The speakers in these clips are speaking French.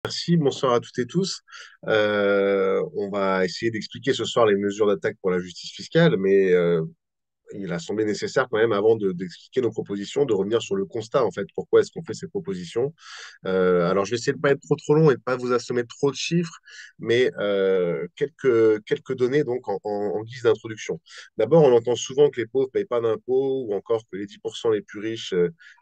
Merci, bonsoir à toutes et tous. On va essayer d'expliquer ce soir les mesures d'attaque pour la justice fiscale, mais il a semblé nécessaire quand même, avant d'expliquer nos propositions, de revenir sur le constat, en fait, pourquoi est-ce qu'on fait ces propositions. Alors, je vais essayer de pas être trop long et de pas vous assommer trop de chiffres, mais quelques données donc en guise d'introduction. D'abord, on entend souvent que les pauvres payent pas d'impôts, ou encore que les 10% les plus riches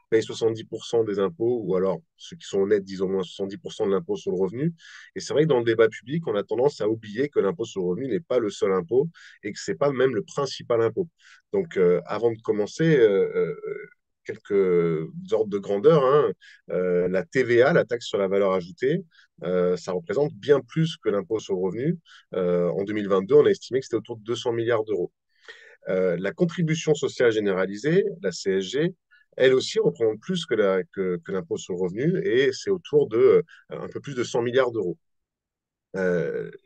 payent 70% des impôts, ou alors ceux qui sont honnêtes disent au moins 70% de l'impôt sur le revenu. Et c'est vrai que dans le débat public, on a tendance à oublier que l'impôt sur le revenu n'est pas le seul impôt et que c'est pas même le principal impôt. Donc, avant de commencer, quelques ordres de grandeur, hein. La TVA, la taxe sur la valeur ajoutée, ça représente bien plus que l'impôt sur le revenu. En 2022, on a estimé que c'était autour de 200 milliards d'euros. La contribution sociale généralisée, la CSG, elle aussi représente plus que l'impôt sur le revenu, et c'est autour de un peu plus de 100 milliards d'euros.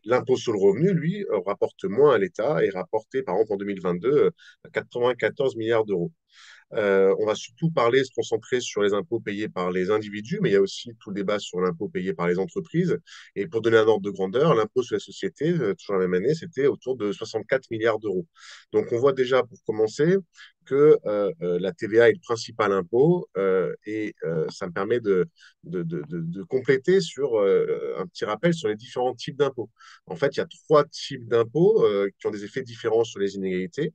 L'impôt sur le revenu, lui, rapporte moins à l'État et rapporté, par exemple, en 2022, 94 milliards d'euros. On va surtout parler, se concentrer sur les impôts payés par les individus, mais il y a aussi tout le débat sur l'impôt payé par les entreprises. Et pour donner un ordre de grandeur, l'impôt sur les sociétés, toujours la même année, c'était autour de 64 milliards d'euros. Donc on voit déjà, pour commencer, que la TVA est le principal impôt, et ça me permet de compléter sur un petit rappel sur les différents types d'impôts. En fait, il y a trois types d'impôts qui ont des effets différents sur les inégalités.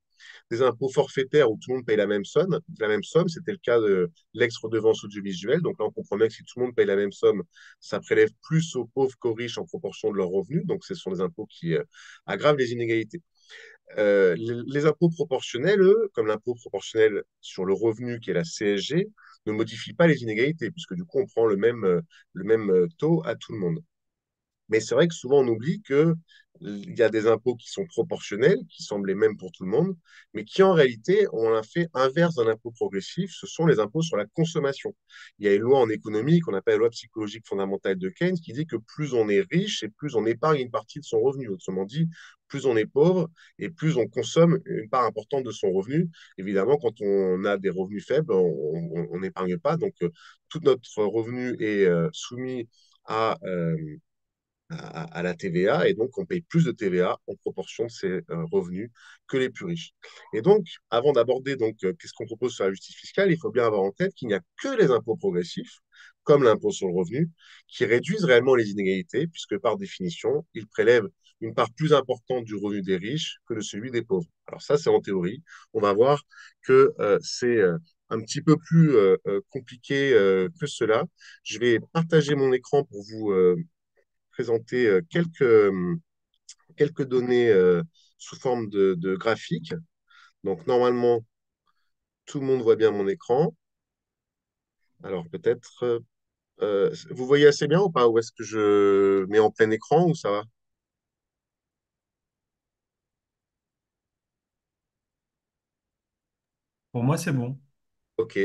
Des impôts forfaitaires où tout le monde paye la même somme, c'était le cas de l'ex-redevance audiovisuelle. Donc là, on comprend bien que si tout le monde paye la même somme, ça prélève plus aux pauvres qu'aux riches en proportion de leurs revenus. Donc ce sont des impôts qui aggravent les inégalités. Les impôts proportionnels, eux, comme l'impôt proportionnel sur le revenu qui est la CSG, ne modifient pas les inégalités, puisque du coup, on prend le même taux à tout le monde. Mais c'est vrai que souvent on oublie que il y a des impôts qui sont proportionnels, qui semblent les mêmes pour tout le monde, mais qui en réalité ont un fait inverse d'un impôt progressif. Ce sont les impôts sur la consommation. Il y a une loi en économie qu'on appelle la loi psychologique fondamentale de Keynes qui dit que plus on est riche et plus on épargne une partie de son revenu. Autrement dit, plus on est pauvre et plus on consomme une part importante de son revenu. Évidemment, quand on a des revenus faibles, on n'épargne pas. Donc, tout notre revenu est soumis à, à la TVA, et donc on paye plus de TVA en proportion de ses revenus que les plus riches. Et donc, avant d'aborder qu'est-ce qu'on propose sur la justice fiscale, il faut bien avoir en tête qu'il n'y a que les impôts progressifs, comme l'impôt sur le revenu, qui réduisent réellement les inégalités, puisque par définition, ils prélèvent une part plus importante du revenu des riches que de celui des pauvres. Alors ça, c'est en théorie. On va voir que c'est un petit peu plus compliqué que cela. Je vais partager mon écran pour vous présenter quelques données sous forme de graphiques. Donc, normalement, tout le monde voit bien mon écran. Alors, peut-être, vous voyez assez bien ou pas? Ou est-ce que je mets en plein écran ou ça va? Pour moi, c'est bon. OK.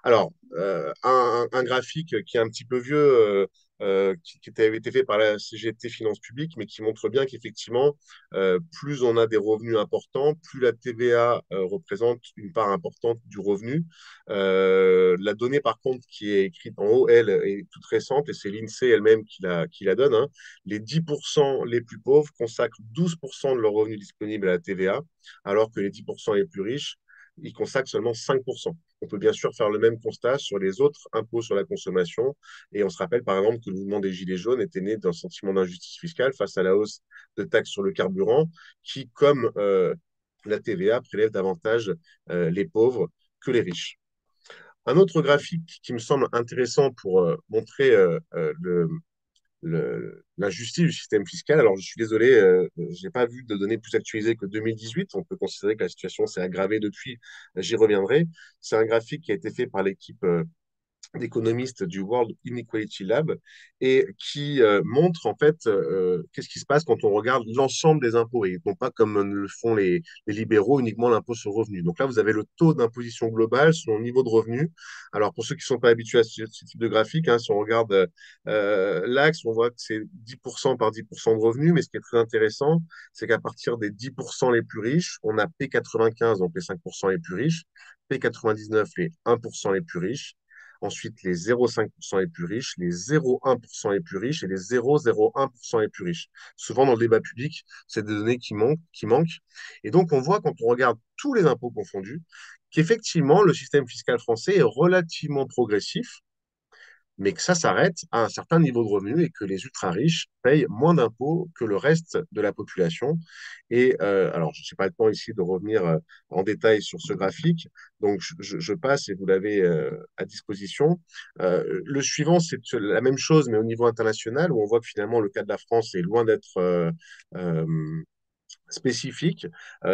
Alors, un graphique qui est un petit peu vieux, qui avait été fait par la CGT Finances Publiques, mais qui montre bien qu'effectivement, plus on a des revenus importants, plus la TVA représente une part importante du revenu. La donnée, par contre, qui est écrite en haut, elle, est toute récente, et c'est l'INSEE elle-même qui la donne, hein. Les 10% les plus pauvres consacrent 12% de leurs revenus disponibles à la TVA, alors que les 10% les plus riches, ils consacrent seulement 5%. On peut bien sûr faire le même constat sur les autres impôts sur la consommation. Et on se rappelle par exemple que le mouvement des Gilets jaunes était né d'un sentiment d'injustice fiscale face à la hausse de taxes sur le carburant, qui, comme la TVA, prélève davantage les pauvres que les riches. Un autre graphique qui me semble intéressant pour montrer l'injustice du système fiscal. Alors, je suis désolé, je n'ai pas vu de données plus actualisées que 2018. On peut considérer que la situation s'est aggravée depuis. J'y reviendrai. C'est un graphique qui a été fait par l'équipe d'économistes du World Inequality Lab, et qui montre en fait qu'est-ce qui se passe quand on regarde l'ensemble des impôts, et non pas comme le font les libéraux, uniquement l'impôt sur le revenu. Donc là, vous avez le taux d'imposition global sur le niveau de revenu. Alors pour ceux qui ne sont pas habitués à ce type de graphique, hein, si on regarde l'axe, on voit que c'est 10% par 10% de revenus, mais ce qui est très intéressant, c'est qu'à partir des 10% les plus riches, on a P95, donc les 5% les plus riches, P99, les 1% les plus riches, ensuite les 0,5% les plus riches, les 0,1% les plus riches et les 0,01% les plus riches. Souvent, dans le débat public, c'est des données qui manquent. Et donc, on voit, quand on regarde tous les impôts confondus, qu'effectivement, le système fiscal français est relativement progressif, mais que ça s'arrête à un certain niveau de revenu et que les ultra-riches payent moins d'impôts que le reste de la population. Et alors, je n'ai pas le temps ici de revenir en détail sur ce graphique, donc je passe et vous l'avez à disposition. Le suivant, c'est la même chose, mais au niveau international, où on voit que finalement le cas de la France est loin d'être euh, spécifique.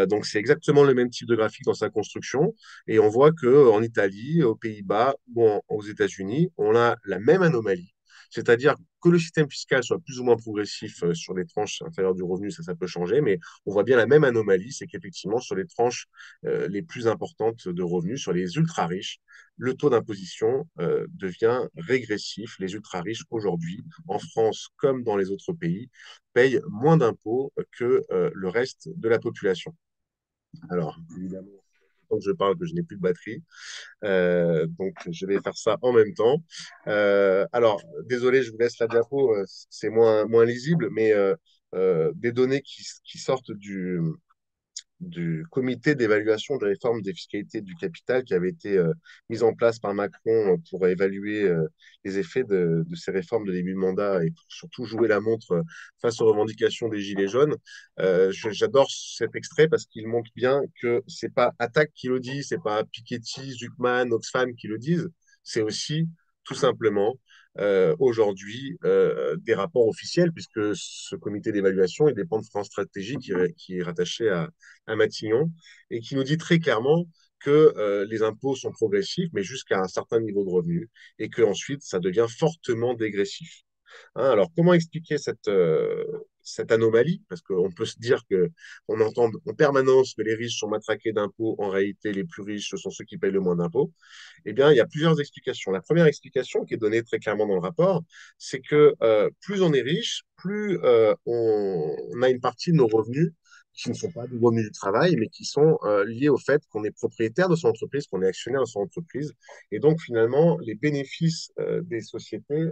Donc, c'est exactement le même type de graphique dans sa construction. Et on voit qu'en Italie, aux Pays-Bas ou aux États-Unis, on a la même anomalie. C'est-à-dire que le système fiscal soit plus ou moins progressif sur les tranches inférieures du revenu, ça peut changer, mais on voit bien la même anomalie, c'est qu'effectivement, sur les tranches les plus importantes de revenus, sur les ultra-riches, le taux d'imposition devient régressif. Les ultra-riches, aujourd'hui, en France comme dans les autres pays, payent moins d'impôts que le reste de la population. Alors, évidemment, quand je parle que je n'ai plus de batterie, donc je vais faire ça en même temps. Alors, désolé, je vous laisse la diapo, c'est moins lisible, mais des données qui sortent du comité d'évaluation des réformes des fiscalités du capital qui avait été mise en place par Macron pour évaluer les effets de ces réformes de début de mandat et pour surtout jouer la montre face aux revendications des Gilets jaunes. J'adore cet extrait parce qu'il montre bien que c'est pas Attac qui le dit, c'est pas Piketty, Zuckman, Oxfam qui le disent, c'est aussi tout simplement aujourd'hui des rapports officiels, puisque ce comité d'évaluation il dépend de France Stratégie qui est rattaché à Matignon, et qui nous dit très clairement que les impôts sont progressifs, mais jusqu'à un certain niveau de revenu, et qu'ensuite, ça devient fortement dégressif. Hein, alors, comment expliquer cette anomalie? Parce qu'on peut se dire que on entend en permanence que les riches sont matraqués d'impôts. En réalité, les plus riches, ce sont ceux qui payent le moins d'impôts. Eh bien, il y a plusieurs explications. La première explication, qui est donnée très clairement dans le rapport, c'est que plus on est riche, plus on a une partie de nos revenus qui ne sont pas des revenus du travail, mais qui sont liés au fait qu'on est propriétaire de son entreprise, qu'on est actionnaire de son entreprise. Et donc, finalement, les bénéfices des sociétés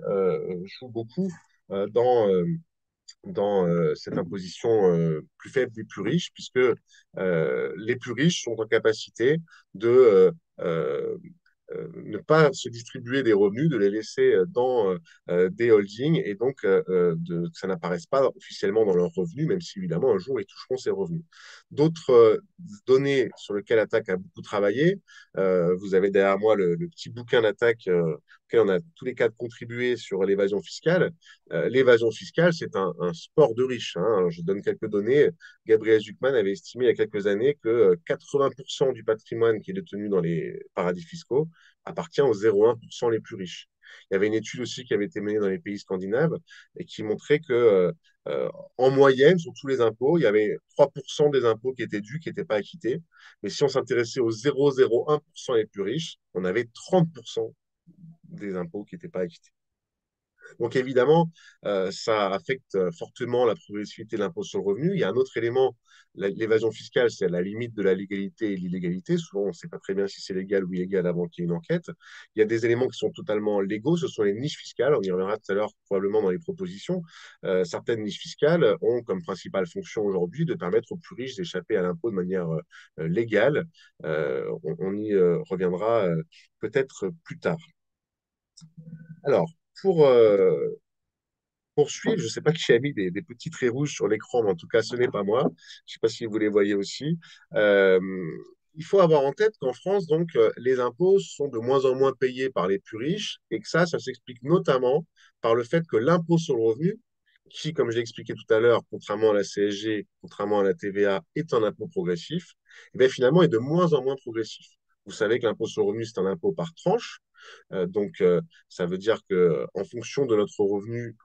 jouent beaucoup dans cette imposition plus faible des plus riches, puisque les plus riches sont en capacité de euh, ne pas se distribuer des revenus, de les laisser dans des holdings et donc que ça n'apparaisse pas officiellement dans leurs revenus, même si évidemment un jour ils toucheront ces revenus. D'autres données sur lesquelles Attaque a beaucoup travaillé, vous avez derrière moi le petit bouquin d'Attaque auquel on a tous les quatre contribué sur l'évasion fiscale. L'évasion fiscale, c'est un sport de riches. Hein. Alors, je donne quelques données. Gabriel Zuckman avait estimé il y a quelques années que 80% du patrimoine qui est détenu dans les paradis fiscaux appartient aux 0,1% les plus riches. Il y avait une étude aussi qui avait été menée dans les pays scandinaves et qui montrait que, euh, en moyenne, sur tous les impôts, il y avait 3% des impôts qui étaient dus, qui n'étaient pas acquittés. Mais si on s'intéressait aux 0,01% les plus riches, on avait 30% des impôts qui n'étaient pas acquittés. Donc évidemment, ça affecte fortement la progressivité de l'impôt sur le revenu. Il y a un autre élément, l'évasion fiscale, c'est à la limite de la légalité et de l'illégalité. Souvent, on ne sait pas très bien si c'est légal ou illégal avant qu'il y ait une enquête. Il y a des éléments qui sont totalement légaux, ce sont les niches fiscales. On y reviendra tout à l'heure probablement dans les propositions. Certaines niches fiscales ont comme principale fonction aujourd'hui de permettre aux plus riches d'échapper à l'impôt de manière légale. On y reviendra peut-être plus tard. Alors, pour poursuivre, je ne sais pas qui a mis des petits traits rouges sur l'écran, mais en tout cas, ce n'est pas moi. Je ne sais pas si vous les voyez aussi. Euh, il faut avoir en tête qu'en France, donc, les impôts sont de moins en moins payés par les plus riches et que ça s'explique notamment par le fait que l'impôt sur le revenu, qui, comme je l'ai expliqué tout à l'heure, contrairement à la CSG, contrairement à la TVA, est un impôt progressif, et bien, finalement, est de moins en moins progressif. Vous savez que l'impôt sur le revenu, c'est un impôt par tranche. Donc, ça veut dire que en fonction de notre revenu,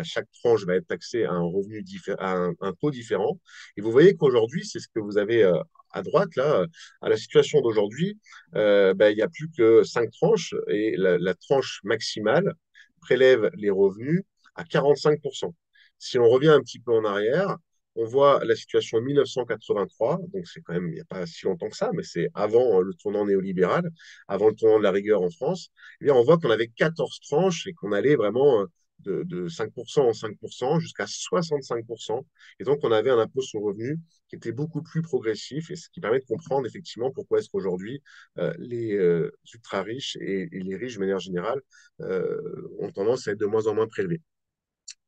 chaque tranche va être taxée à un taux différent. Et vous voyez qu'aujourd'hui, c'est ce que vous avez à droite, là, à la situation d'aujourd'hui, il n'y a plus que 5 tranches et la tranche maximale prélève les revenus à 45%. Si on revient un petit peu en arrière, on voit la situation en 1983, donc c'est quand même, il n'y a pas si longtemps que ça, mais c'est avant le tournant néolibéral, avant le tournant de la rigueur en France. Eh bien, on voit qu'on avait 14 tranches et qu'on allait vraiment de 5% en 5% jusqu'à 65%. Et donc, on avait un impôt sur le revenu qui était beaucoup plus progressif et ce qui permet de comprendre effectivement pourquoi est-ce qu'aujourd'hui, les ultra-riches et les riches de manière générale ont tendance à être de moins en moins prélevés.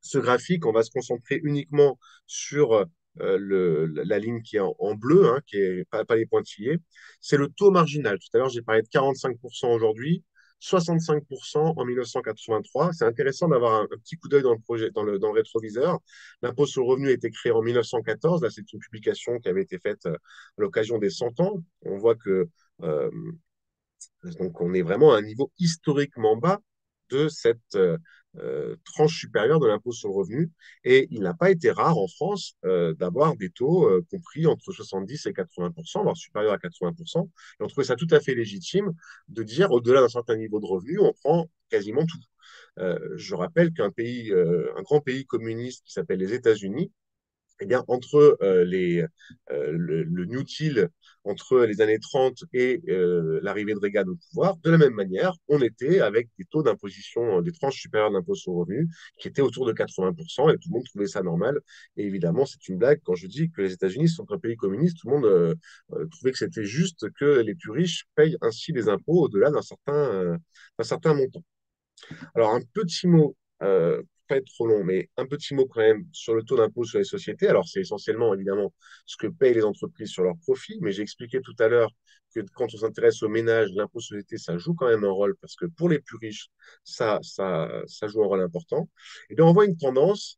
Ce graphique, on va se concentrer uniquement sur la ligne qui est en bleu, hein, qui est pas les pointillés. C'est le taux marginal. Tout à l'heure, j'ai parlé de 45% aujourd'hui, 65% en 1983. C'est intéressant d'avoir un petit coup d'œil dans le projet, dans le rétroviseur. L'impôt sur le revenu a été créé en 1914. Là, c'est une publication qui avait été faite à l'occasion des 100 ans. On voit que euh, donc, on est vraiment à un niveau historiquement bas de cette tranche supérieure de l'impôt sur le revenu. Et il n'a pas été rare en France d'avoir des taux compris entre 70 et 80%, voire supérieurs à 80%. Et on trouvait ça tout à fait légitime de dire, au-delà d'un certain niveau de revenu, on prend quasiment tout. Je rappelle un grand pays communiste qui s'appelle les États-Unis, eh bien, entre le New Deal, entre les années 30 et l'arrivée de Reagan au pouvoir, de la même manière, on était avec des taux d'imposition, des tranches supérieures d'impôt sur le revenu qui étaient autour de 80% et tout le monde trouvait ça normal. Et évidemment, c'est une blague quand je dis que les États-Unis sont un pays communiste, tout le monde trouvait que c'était juste que les plus riches payent ainsi des impôts au-delà d'un certain montant. Alors, un petit mot, pas être trop long, mais un petit mot quand même sur le taux d'impôt sur les sociétés. Alors, c'est essentiellement, évidemment, ce que payent les entreprises sur leurs profits, mais j'ai expliqué tout à l'heure que quand on s'intéresse aux ménages, l'impôt sur les sociétés, ça joue quand même un rôle, parce que pour les plus riches, ça joue un rôle important. Et bien, on voit une tendance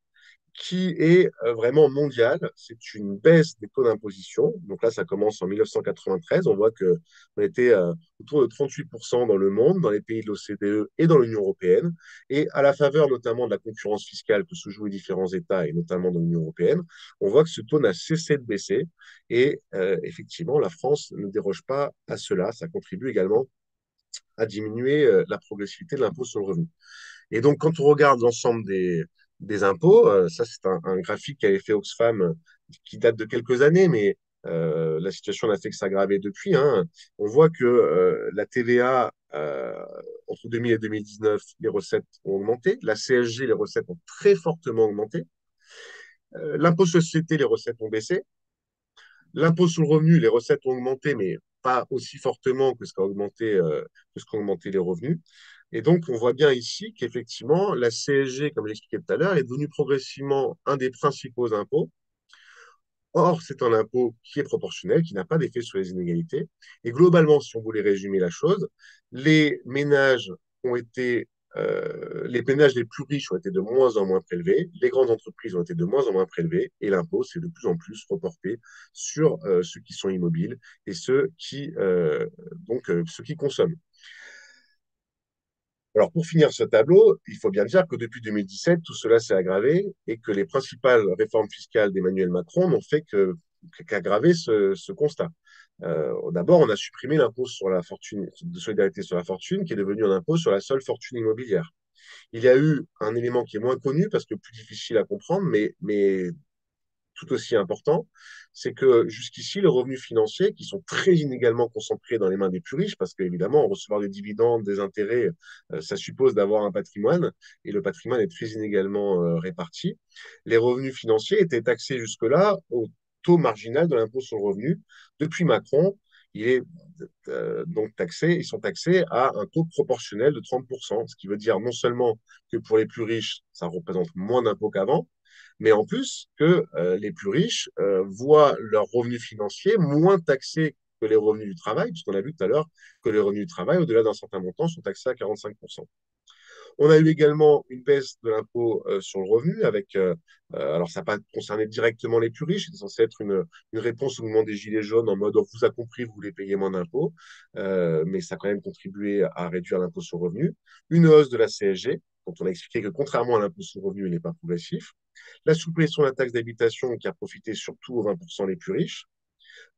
qui est vraiment mondiale. C'est une baisse des taux d'imposition. Donc là, ça commence en 1993. On voit qu'on était autour de 38% dans le monde, dans les pays de l'OCDE et dans l'Union européenne. Et à la faveur notamment de la concurrence fiscale que se jouent les différents États, et notamment dans l'Union européenne, on voit que ce taux n'a cessé de baisser. Et effectivement, la France ne déroge pas à cela. Ça contribue également à diminuer la progressivité de l'impôt sur le revenu. Et donc, quand on regarde l'ensemble des impôts, ça, c'est un graphique qu'avait fait Oxfam qui date de quelques années, mais la situation n'a fait que s'aggraver depuis, hein. On voit que la TVA, entre 2000 et 2019, les recettes ont augmenté. La CSG, les recettes ont très fortement augmenté. L'impôt sur les sociétés, les recettes ont baissé. L'impôt sur le revenu, les recettes ont augmenté, mais pas aussi fortement que ce qu'ont augmenté les revenus. Et donc, on voit bien ici qu'effectivement, la CSG, comme j'expliquais tout à l'heure, est devenue progressivement un des principaux impôts. Or, c'est un impôt qui est proportionnel, qui n'a pas d'effet sur les inégalités. Et globalement, si on voulait résumer la chose, les ménages les ménages les plus riches ont été de moins en moins prélevés, les grandes entreprises ont été de moins en moins prélevées, et l'impôt s'est de plus en plus reporté sur ceux qui sont immobiles et ceux qui consomment. Alors, pour finir ce tableau, il faut bien dire que depuis 2017, tout cela s'est aggravé et que les principales réformes fiscales d'Emmanuel Macron n'ont fait qu'aggraver ce constat. D'abord, on a supprimé l'impôt sur la fortune, de solidarité sur la fortune, qui est devenu un impôt sur la seule fortune immobilière. Il y a eu un élément qui est moins connu parce que plus difficile à comprendre, mais tout aussi important, c'est que jusqu'ici, les revenus financiers, qui sont très inégalement concentrés dans les mains des plus riches, parce qu'évidemment, recevoir des dividendes, des intérêts, ça suppose d'avoir un patrimoine, et le patrimoine est très inégalement réparti. Les revenus financiers étaient taxés jusque-là au taux marginal de l'impôt sur le revenu. Depuis Macron, il est ils sont taxés à un taux proportionnel de 30%, ce qui veut dire non seulement que pour les plus riches, ça représente moins d'impôts qu'avant, mais en plus que les plus riches voient leurs revenus financiers moins taxés que les revenus du travail, puisqu'on a vu tout à l'heure que les revenus du travail, au-delà d'un certain montant, sont taxés à 45%. On a eu également une baisse de l'impôt sur le revenu alors ça n'a pas concerné directement les plus riches, c'était censé être une réponse au mouvement des Gilets jaunes en mode on vous a compris, vous voulez payer moins d'impôts, mais ça a quand même contribué à réduire l'impôt sur le revenu. Une hausse de la CSG, dont on a expliqué que contrairement à l'impôt sur le revenu, il n'est pas progressif. La suppression de la taxe d'habitation qui a profité surtout aux 20% les plus riches.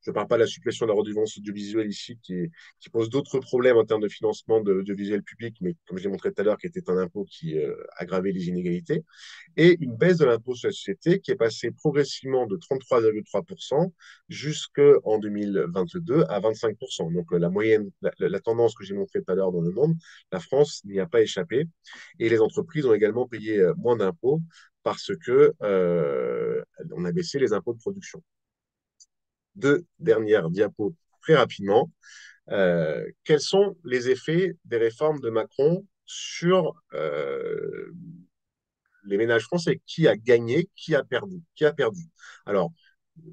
Je ne parle pas de la suppression de la redevance audiovisuelle ici, qui pose d'autres problèmes en termes de financement de l'audiovisuel public, mais comme je l'ai montré tout à l'heure, qui était un impôt qui aggravait les inégalités, et une baisse de l'impôt sur la société qui est passée progressivement de 33,3% jusqu'en 2022 à 25%. Donc la moyenne, la tendance que j'ai montrée tout à l'heure dans le monde, la France n'y a pas échappé. Et les entreprises ont également payé moins d'impôts parce que on a baissé les impôts de production. Deux dernières diapos très rapidement. Quels sont les effets des réformes de Macron sur les ménages français? Qui a gagné? Qui a perdu? Qui a perdu? Alors,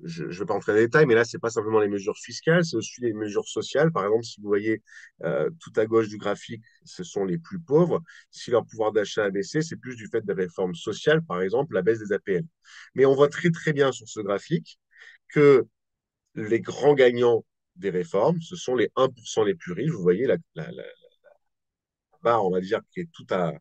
je ne vais pas entrer dans les détails, mais là, ce n'est pas simplement les mesures fiscales, c'est aussi les mesures sociales. Par exemple, si vous voyez tout à gauche du graphique, ce sont les plus pauvres. Si leur pouvoir d'achat a baissé, c'est plus du fait des réformes sociales, par exemple, la baisse des APL. Mais on voit très, très bien sur ce graphique que les grands gagnants des réformes, ce sont les 1% les plus riches. Vous voyez la barre, on va dire, qui est tout à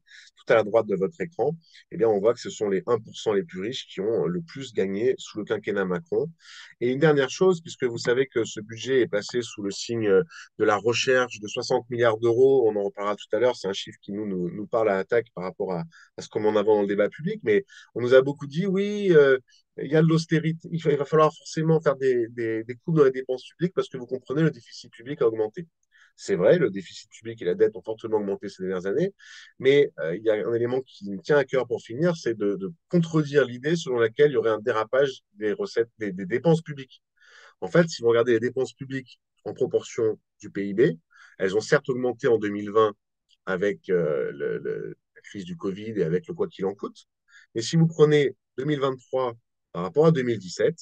la droite de votre écran, eh bien, on voit que ce sont les 1% les plus riches qui ont le plus gagné sous le quinquennat Macron. Et une dernière chose, puisque vous savez que ce budget est passé sous le signe de la recherche de 60 milliards d'euros, on en reparlera tout à l'heure, c'est un chiffre qui nous parle à attaque par rapport à ce qu'on met en avant dans le débat public, mais on nous a beaucoup dit, oui, il y a de l'austérité, il va falloir forcément faire des coupes dans les dépenses publiques parce que vous comprenez, le déficit public a augmenté. C'est vrai, le déficit public et la dette ont fortement augmenté ces dernières années, mais il y a un élément qui me tient à cœur pour finir, c'est de contredire l'idée selon laquelle il y aurait un dérapage des recettes, des dépenses publiques. En fait, si vous regardez les dépenses publiques en proportion du PIB, elles ont certes augmenté en 2020 avec la crise du Covid et avec le quoi qu'il en coûte, mais si vous prenez 2023 par rapport à 2017,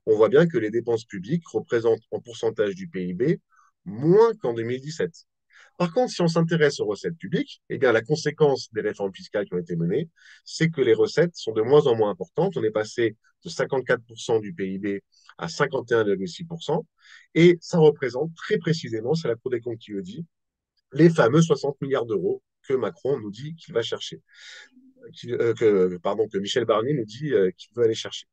on voit bien que les dépenses publiques représentent en pourcentage du PIB moins qu'en 2017. Par contre, si on s'intéresse aux recettes publiques, eh bien, la conséquence des réformes fiscales qui ont été menées, c'est que les recettes sont de moins en moins importantes. On est passé de 54% du PIB à 51,6%. Et ça représente très précisément, c'est la Cour des comptes qui le dit, les fameux 60 milliards d'euros que Macron nous dit qu'il va chercher, que Michel Barnier nous dit qu'il veut aller chercher.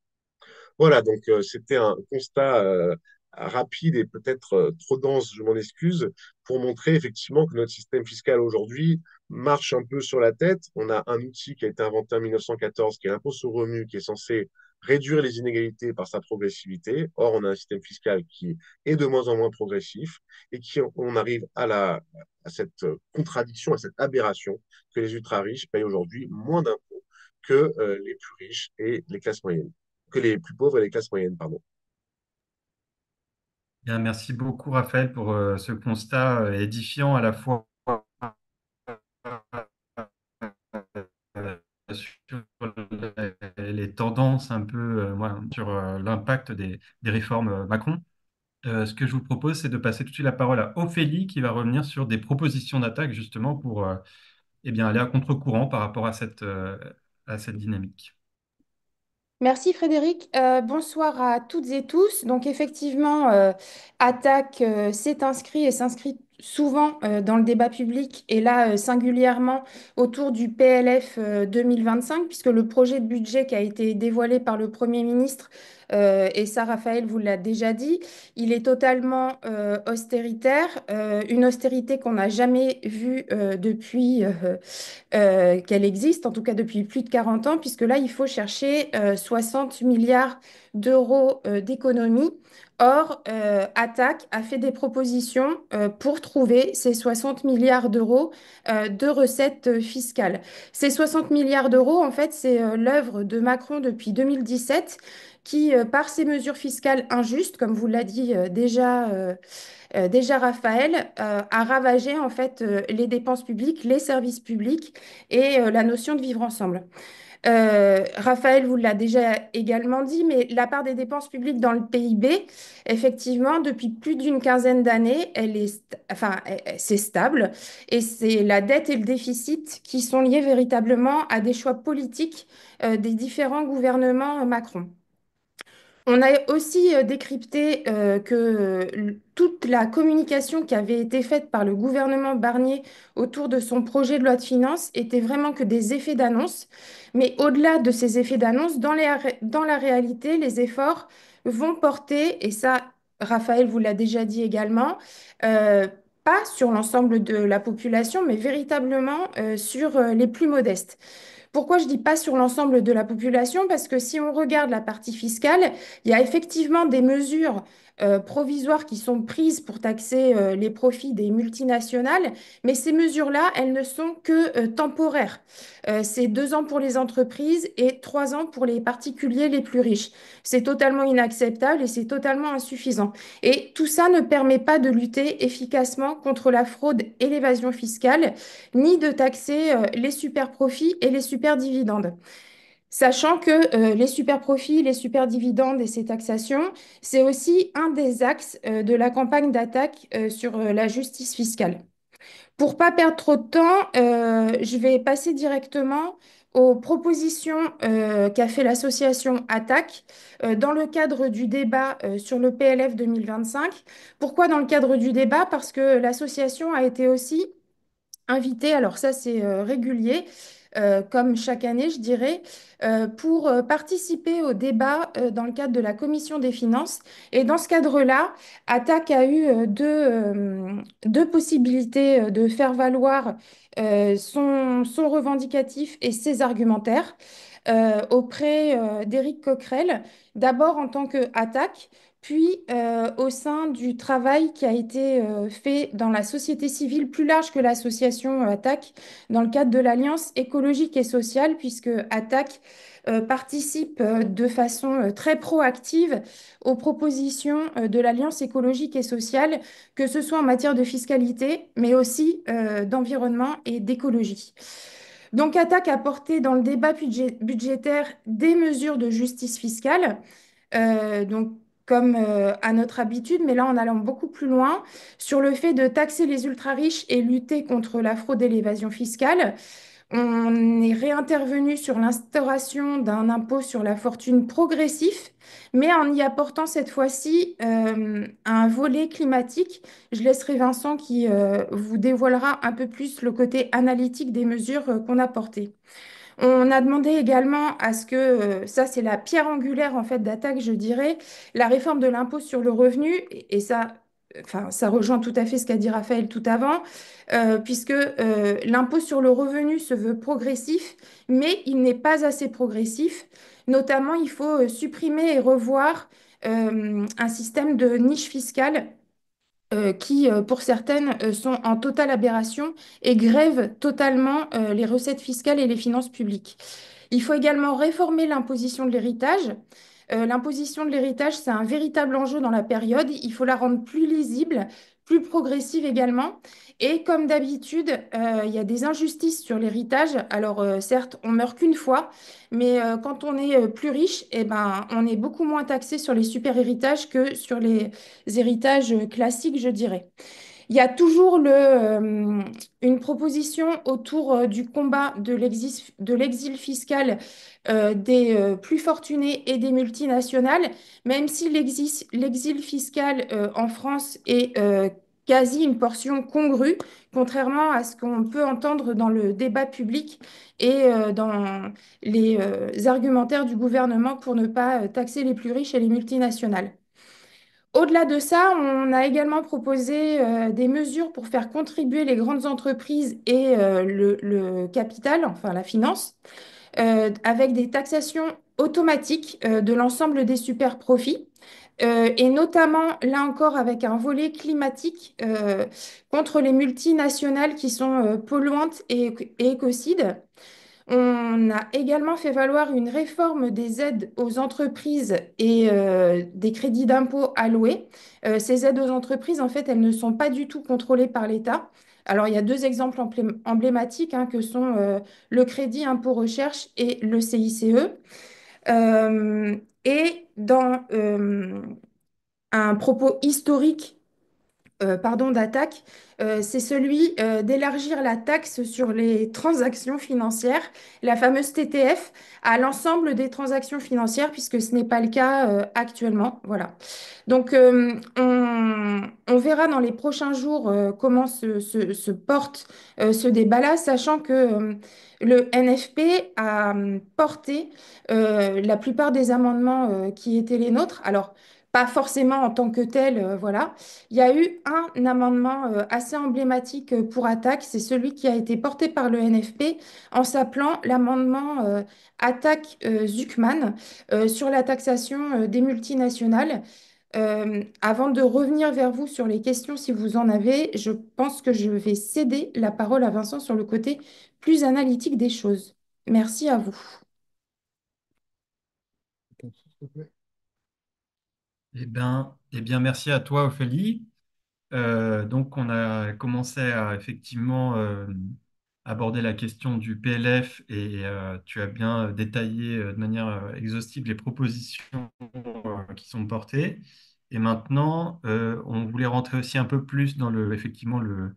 Voilà, donc c'était un constat rapide et peut-être trop dense, je m'en excuse, pour montrer effectivement que notre système fiscal aujourd'hui marche un peu sur la tête. On a un outil qui a été inventé en 1914, qui est l'impôt sur le revenu, qui est censé réduire les inégalités par sa progressivité. Or, on a un système fiscal qui est de moins en moins progressif et qui, on arrive à cette contradiction, à cette aberration que les ultra-riches payent aujourd'hui moins d'impôts que les plus riches et les classes moyennes que les plus pauvres et les classes moyennes, pardon. Bien, merci beaucoup, Raphaël, pour ce constat édifiant à la fois sur les tendances un peu, voilà, sur l'impact des réformes Macron. Ce que je vous propose, c'est de passer tout de suite la parole à Ophélie, qui va revenir sur des propositions d'attaque, justement, pour eh bien, aller à contre-courant par rapport à cette dynamique. Merci Frédéric. Bonsoir à toutes et tous. Donc effectivement, Attaque s'est inscrit et s'inscrit souvent dans le débat public et là singulièrement autour du PLF 2025 puisque le projet de budget qui a été dévoilé par le Premier ministre, et ça Raphaël vous l'a déjà dit, il est totalement austéritaire, une austérité qu'on n'a jamais vue depuis qu'elle existe, en tout cas depuis plus de 40 ans, puisque là, il faut chercher 60 milliards d'euros d'économies. Or, Attaque a fait des propositions pour trouver ces 60 milliards d'euros de recettes fiscales. Ces 60 milliards d'euros, en fait, c'est l'œuvre de Macron depuis 2017 qui, par ses mesures fiscales injustes, comme vous l'a dit déjà, Raphaël a ravagé en fait les dépenses publiques, les services publics et la notion de vivre ensemble. Raphaël vous l'a déjà également dit, mais la part des dépenses publiques dans le PIB, effectivement, depuis plus d'une quinzaine d'années, c'est stable et c'est la dette et le déficit qui sont liés véritablement à des choix politiques des différents gouvernements Macron. On a aussi décrypté que toute la communication qui avait été faite par le gouvernement Barnier autour de son projet de loi de finances était vraiment que des effets d'annonce. Mais au-delà de ces effets d'annonce, dans la réalité, les efforts vont porter, et ça, Raphaël vous l'a déjà dit également, euh, pas sur l'ensemble de la population, mais véritablement sur les plus modestes. Pourquoi je dis pas sur l'ensemble de la population? Parce que si on regarde la partie fiscale, il y a effectivement des mesures provisoires qui sont prises pour taxer les profits des multinationales, mais ces mesures-là, elles ne sont que temporaires. C'est 2 ans pour les entreprises et 3 ans pour les particuliers les plus riches. C'est totalement inacceptable et c'est totalement insuffisant. Et tout ça ne permet pas de lutter efficacement contre la fraude et l'évasion fiscale ni de taxer les super profits et les super dividendes. Sachant que les super profits, les super dividendes et ces taxations, c'est aussi un des axes de la campagne d'attaque sur la justice fiscale. Pour pas perdre trop de temps, je vais passer directement aux propositions qu'a fait l'association ATTAC dans le cadre du débat sur le PLF 2025. Pourquoi dans le cadre du débat? Parce que l'association a été aussi invité, alors ça c'est régulier, comme chaque année je dirais, pour participer au débat dans le cadre de la commission des finances. Et dans ce cadre-là, Attac a eu deux possibilités de faire valoir son revendicatif et ses argumentaires auprès d'Éric Coquerel, d'abord en tant que Attac, puis au sein du travail qui a été fait dans la société civile plus large que l'association ATTAC, dans le cadre de l'Alliance écologique et sociale, puisque ATTAC participe de façon très proactive aux propositions de l'Alliance écologique et sociale, que ce soit en matière de fiscalité, mais aussi d'environnement et d'écologie. Donc ATTAC a porté dans le débat budgétaire des mesures de justice fiscale donc, comme à notre habitude, mais là en allant beaucoup plus loin, sur le fait de taxer les ultra-riches et lutter contre la fraude et l'évasion fiscale. On est réintervenu sur l'instauration d'un impôt sur la fortune progressif, mais en y apportant cette fois-ci un volet climatique. Je laisserai Vincent qui vous dévoilera un peu plus le côté analytique des mesures qu'on a portées. On a demandé également à ce que, ça c'est la pierre angulaire en fait d'attaque, je dirais, la réforme de l'impôt sur le revenu, et ça, enfin, ça rejoint tout à fait ce qu'a dit Raphaël tout avant, puisque l'impôt sur le revenu se veut progressif, mais il n'est pas assez progressif. Notamment, il faut supprimer et revoir un système de niche fiscale qui, pour certaines, sont en totale aberration et grèvent totalement les recettes fiscales et les finances publiques. Il faut également réformer l'imposition de l'héritage. L'imposition de l'héritage, c'est un véritable enjeu dans la période. Il faut la rendre plus lisible, plus progressive également. Et comme d'habitude, il y a des injustices sur l'héritage. Alors, certes, on meurt qu'une fois, mais quand on est plus riche, eh ben, on est beaucoup moins taxé sur les super héritages que sur les héritages classiques, je dirais. Il y a toujours une proposition autour du combat de l'exil fiscal des plus fortunés et des multinationales, même si l'exil fiscal en France est quasi une portion congrue, contrairement à ce qu'on peut entendre dans le débat public et dans les argumentaires du gouvernement pour ne pas taxer les plus riches et les multinationales. Au-delà de ça, on a également proposé des mesures pour faire contribuer les grandes entreprises et le capital, enfin la finance, avec des taxations automatiques de l'ensemble des super profits. Et notamment, là encore, avec un volet climatique contre les multinationales qui sont polluantes et écocides. On a également fait valoir une réforme des aides aux entreprises et des crédits d'impôt alloués. Ces aides aux entreprises, en fait, elles ne sont pas du tout contrôlées par l'État. Alors, il y a deux exemples emblématiques hein, que sont le crédit impôt recherche et le CICE. Et dans un propos historique pardon, d'attaque, c'est celui d'élargir la taxe sur les transactions financières, la fameuse TTF, à l'ensemble des transactions financières, puisque ce n'est pas le cas actuellement. Voilà. Donc, on verra dans les prochains jours comment se porte ce débat-là, sachant que le NFP a porté la plupart des amendements qui étaient les nôtres. Alors, pas forcément en tant que tel, voilà. Il y a eu un amendement assez emblématique pour Attaque, c'est celui qui a été porté par le NFP en s'appelant l'amendement Attaque-Zuckman sur la taxation des multinationales. Avant de revenir vers vous sur les questions, si vous en avez, je pense que je vais céder la parole à Vincent sur le côté plus analytique des choses. Merci à vous. Eh bien, merci à toi, Ophélie. Donc, on a commencé à effectivement aborder la question du PLF et tu as bien détaillé de manière exhaustive les propositions qui sont portées. Et maintenant, on voulait rentrer aussi un peu plus dans effectivement le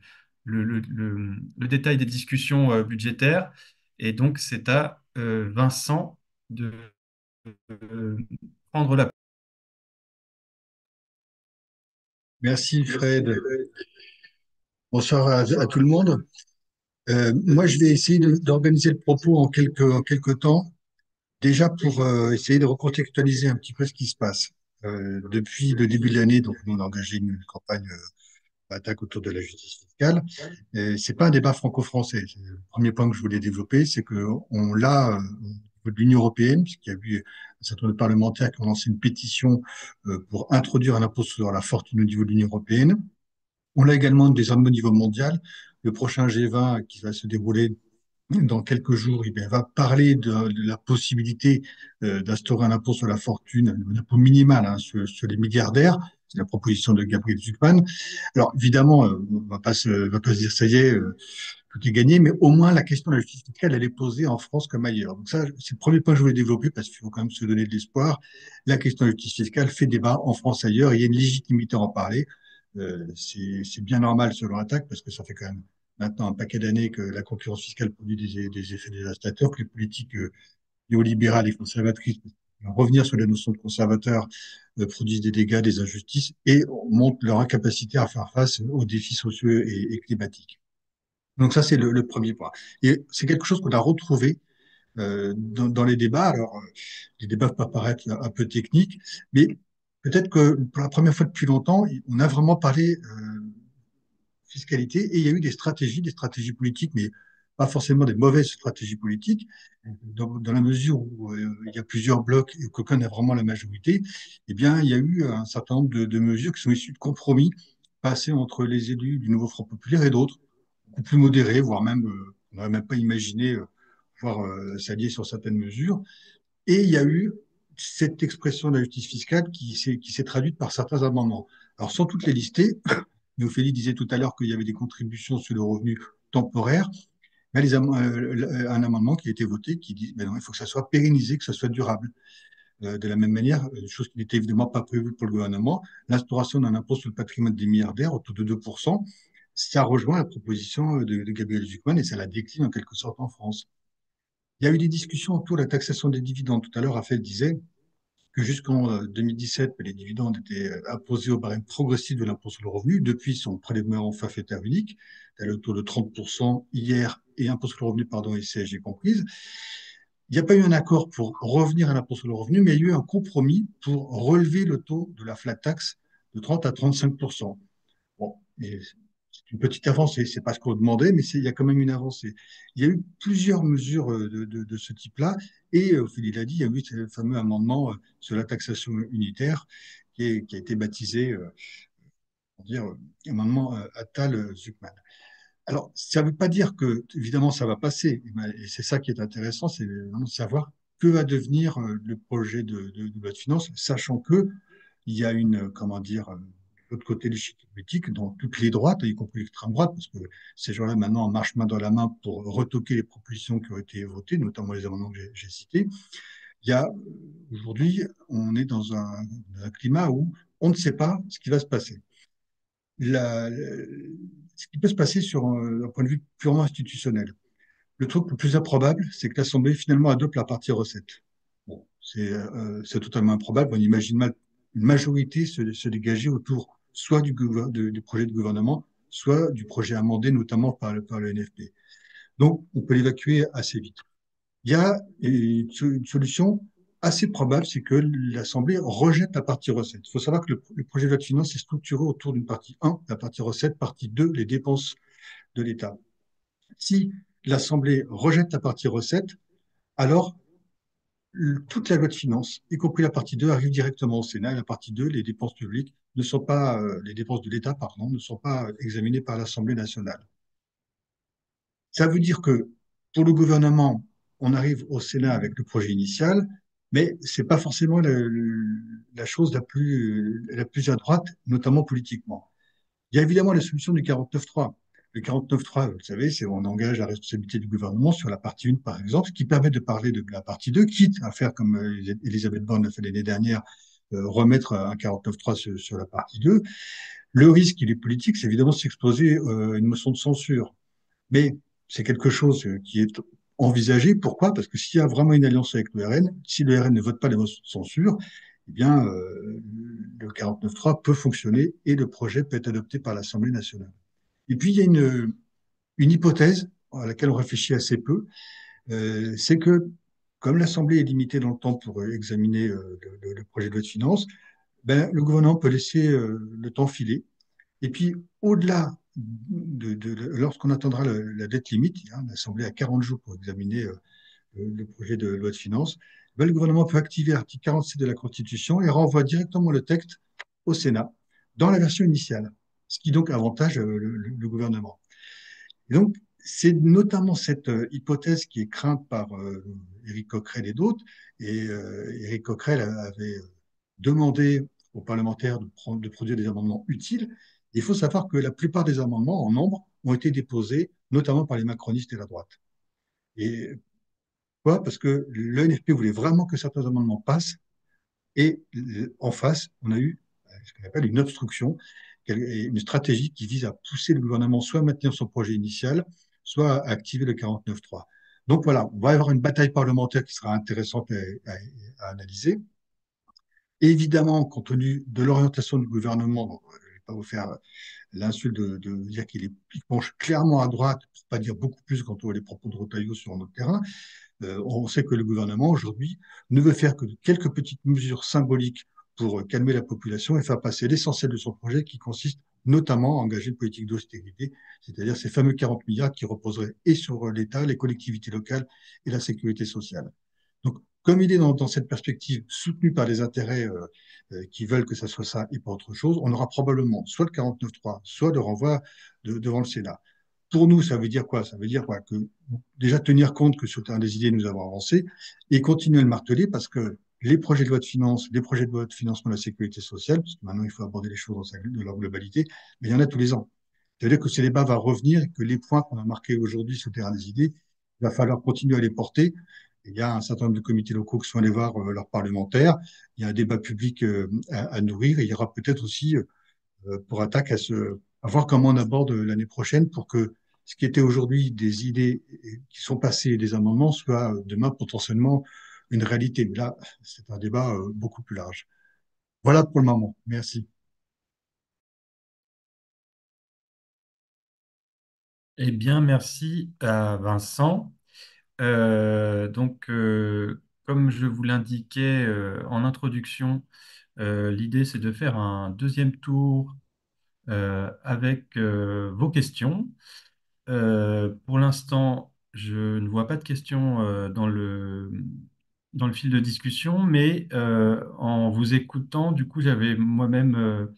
détail des discussions budgétaires. Et donc, c'est à Vincent de euh, prendre la. Merci Fred. Bonsoir à tout le monde. Moi, je vais essayer d'organiser le propos en quelques temps, déjà pour essayer de recontextualiser un petit peu ce qui se passe. Depuis le début de l'année, donc nous on a engagé une campagne d'attaque autour de la justice fiscale. Et c'est pas un débat franco-français. Le premier point que je voulais développer, c'est que on l'a au niveau de l'Union européenne, puisqu'il y a eu un certain nombre de parlementaires qui ont lancé une pétition pour introduire un impôt sur la fortune au niveau de l'Union européenne. On l'a également désormais au niveau mondial. Le prochain G20 qui va se dérouler dans quelques jours, eh bien, va parler de la possibilité d'instaurer un impôt sur la fortune, un impôt minimal sur les milliardaires. C'est la proposition de Gabriel Zucman. Alors évidemment, on va pas se dire ça y est, tout est gagné, mais au moins la question de la justice fiscale, elle est posée en France comme ailleurs. Donc ça, c'est le premier point que je voulais développer parce qu'il faut quand même se donner de l'espoir. La question de la justice fiscale fait débat en France ailleurs et il y a une légitimité à en parler. C'est bien normal selon Attaque parce que ça fait quand même maintenant un paquet d'années que la concurrence fiscale produit des effets dévastateurs, que les politiques néolibérales et conservatrices, revenir sur la notion de conservateur, produisent des dégâts, des injustices et montrent leur incapacité à faire face aux défis sociaux et climatiques. Donc ça, c'est le premier point. Et c'est quelque chose qu'on a retrouvé dans les débats. Alors, les débats peuvent paraître un peu techniques, mais peut-être que pour la première fois depuis longtemps, on a vraiment parlé fiscalité et il y a eu des stratégies politiques, mais pas forcément des mauvaises stratégies politiques, dans la mesure où il y a plusieurs blocs et qu'aucun n'a vraiment la majorité, eh bien, il y a eu un certain nombre de mesures qui sont issues de compromis passés entre les élus du Nouveau Front Populaire et d'autres, beaucoup plus modérés, voire même, on n'aurait même pas imaginé pouvoir s'allier sur certaines mesures. Et il y a eu cette expression de la justice fiscale qui s'est traduite par certains amendements. Alors, sans toutes les lister, mais Ophélie disait tout à l'heure qu'il y avait des contributions sur le revenu temporaire. Il y a un amendement qui a été voté qui dit ben non, il faut que ça soit pérennisé, que ça soit durable. De la même manière, chose qui n'était évidemment pas prévue pour le gouvernement, l'instauration d'un impôt sur le patrimoine des milliardaires autour de 2%, ça rejoint la proposition de Gabriel Zucman et ça la décline en quelque sorte en France. Il y a eu des discussions autour de la taxation des dividendes. Tout à l'heure, Raphaël disait que jusqu'en 2017, les dividendes étaient imposés au barème progressif de l'impôt sur le revenu. Depuis son prélèvement forfaitaire unique, elle est autour de 30% hier et impôt sur le revenu, pardon, et CSG comprise. Il n'y a pas eu un accord pour revenir à l'impôt sur le revenu, mais il y a eu un compromis pour relever le taux de la flat tax de 30 à 35%. Bon, c'est une petite avancée, c'est pas ce qu'on demandait, mais il y a quand même une avancée. Il y a eu plusieurs mesures de ce type-là, et Ophélie l'a dit, il y a eu ce fameux amendement sur la taxation unitaire qui a été baptisé, on dire, amendement Attal-Zucman. Alors, ça ne veut pas dire que, évidemment, ça va passer, et c'est ça qui est intéressant, c'est vraiment de savoir que va devenir le projet de loi de finances, sachant que il y a comment dire, de l'autre côté de l'échiquier politique, dans toutes les droites, y compris l'extrême droite, parce que ces gens-là maintenant marchent main dans la main pour retoquer les propositions qui ont été votées, notamment les amendements que j'ai cités. Il y a aujourd'hui, on est dans un climat où on ne sait pas ce qui va se passer. Ce qui peut se passer sur un point de vue purement institutionnel. Le truc le plus improbable, c'est que l'Assemblée finalement adopte la partie recette. Bon, c'est totalement improbable. On imagine mal une majorité se dégager autour soit du projet de gouvernement, soit du projet amendé, notamment par le NFP. Donc, on peut l'évacuer assez vite. Il y a une solution assez probable, c'est que l'Assemblée rejette la partie recette. Il faut savoir que le projet de loi de finances est structuré autour d'une partie 1, la partie recette, partie 2, les dépenses de l'État. Si l'Assemblée rejette la partie recette, alors toute la loi de finances, y compris la partie 2, arrive directement au Sénat. Et la partie 2, les dépenses publiques ne sont pas, les dépenses de l'État, pardon, ne sont pas examinées par l'Assemblée nationale. Ça veut dire que pour le gouvernement, on arrive au Sénat avec le projet initial, mais c'est pas forcément la chose la plus à droite, notamment politiquement. Il y a évidemment la solution du 49.3. Le 49.3, vous le savez, c'est on engage la responsabilité du gouvernement sur la partie 1, par exemple, ce qui permet de parler de la partie 2, quitte à faire comme Elisabeth Borne l'a fait l'année dernière, remettre un 49.3 sur la partie 2. Le risque, il est politique, c'est évidemment de s'exposer à une motion de censure. Mais c'est quelque chose qui est envisagé. Pourquoi? Parce que s'il y a vraiment une alliance avec le RN, si le RN ne vote pas les motions de censure, eh bien, le 49.3 peut fonctionner et le projet peut être adopté par l'Assemblée nationale. Et puis, il y a une hypothèse à laquelle on réfléchit assez peu, c'est que comme l'Assemblée est limitée dans le temps pour examiner le projet de loi de finances, ben, le gouvernement peut laisser le temps filer et puis, au-delà lorsqu'on attendra la dette limite, hein, l'Assemblée a 40 jours pour examiner le projet de loi de finances, ben, le gouvernement peut activer l'article 47 de la Constitution et renvoie directement le texte au Sénat dans la version initiale, ce qui donc avantage le gouvernement. Et donc, c'est notamment cette hypothèse qui est crainte par Éric Coquerel et d'autres. Et Éric Coquerel avait demandé aux parlementaires de produire des amendements utiles. Il faut savoir que la plupart des amendements, en nombre, ont été déposés, notamment par les macronistes et la droite. Et pourquoi? Parce que l'ENFP voulait vraiment que certains amendements passent. Et en face, on a eu ce qu'on appelle une obstruction, une stratégie qui vise à pousser le gouvernement soit à maintenir son projet initial, soit à activer le 49.3. Donc voilà, on va avoir une bataille parlementaire qui sera intéressante à analyser. Et évidemment, compte tenu de l'orientation du gouvernement, donc, je ne vais pas vous faire l'insulte de dire il penche clairement à droite, pour pas dire beaucoup plus quand on voit les propos de Retailleau sur notre terrain. On sait que le gouvernement, aujourd'hui, ne veut faire que de quelques petites mesures symboliques pour calmer la population et faire passer l'essentiel de son projet qui consiste notamment à engager une politique d'austérité, c'est-à-dire ces fameux 40 milliards qui reposeraient et sur l'État, les collectivités locales et la sécurité sociale. Donc, comme il est dans cette perspective soutenue par les intérêts qui veulent que ça soit ça et pas autre chose, on aura probablement soit le 49.3, soit le renvoi devant le Sénat. Pour nous, ça veut dire quoi? Ça veut dire quoi? Que déjà tenir compte que sur le terrain des idées, nous avons avancé et continuer à le marteler parce que les projets de loi de finances, les projets de loi de financement de la sécurité sociale, parce que maintenant il faut aborder les choses dans leur globalité, mais il y en a tous les ans. Ça veut dire que ce débat va revenir et que les points qu'on a marqués aujourd'hui sur le terrain des idées, il va falloir continuer à les porter. Il y a un certain nombre de comités locaux qui sont allés voir leurs parlementaires. Il y a un débat public à nourrir. Et il y aura peut-être aussi pour attaque à voir comment on aborde l'année prochaine pour que ce qui était aujourd'hui des idées qui sont passées, des amendements, soit demain potentiellement une réalité. Mais là, c'est un débat beaucoup plus large. Voilà pour le moment. Merci. Eh bien, merci à Vincent. Comme je vous l'indiquais en introduction, l'idée c'est de faire un deuxième tour avec vos questions. Pour l'instant, je ne vois pas de questions dans le fil de discussion, mais en vous écoutant, du coup, j'avais moi-même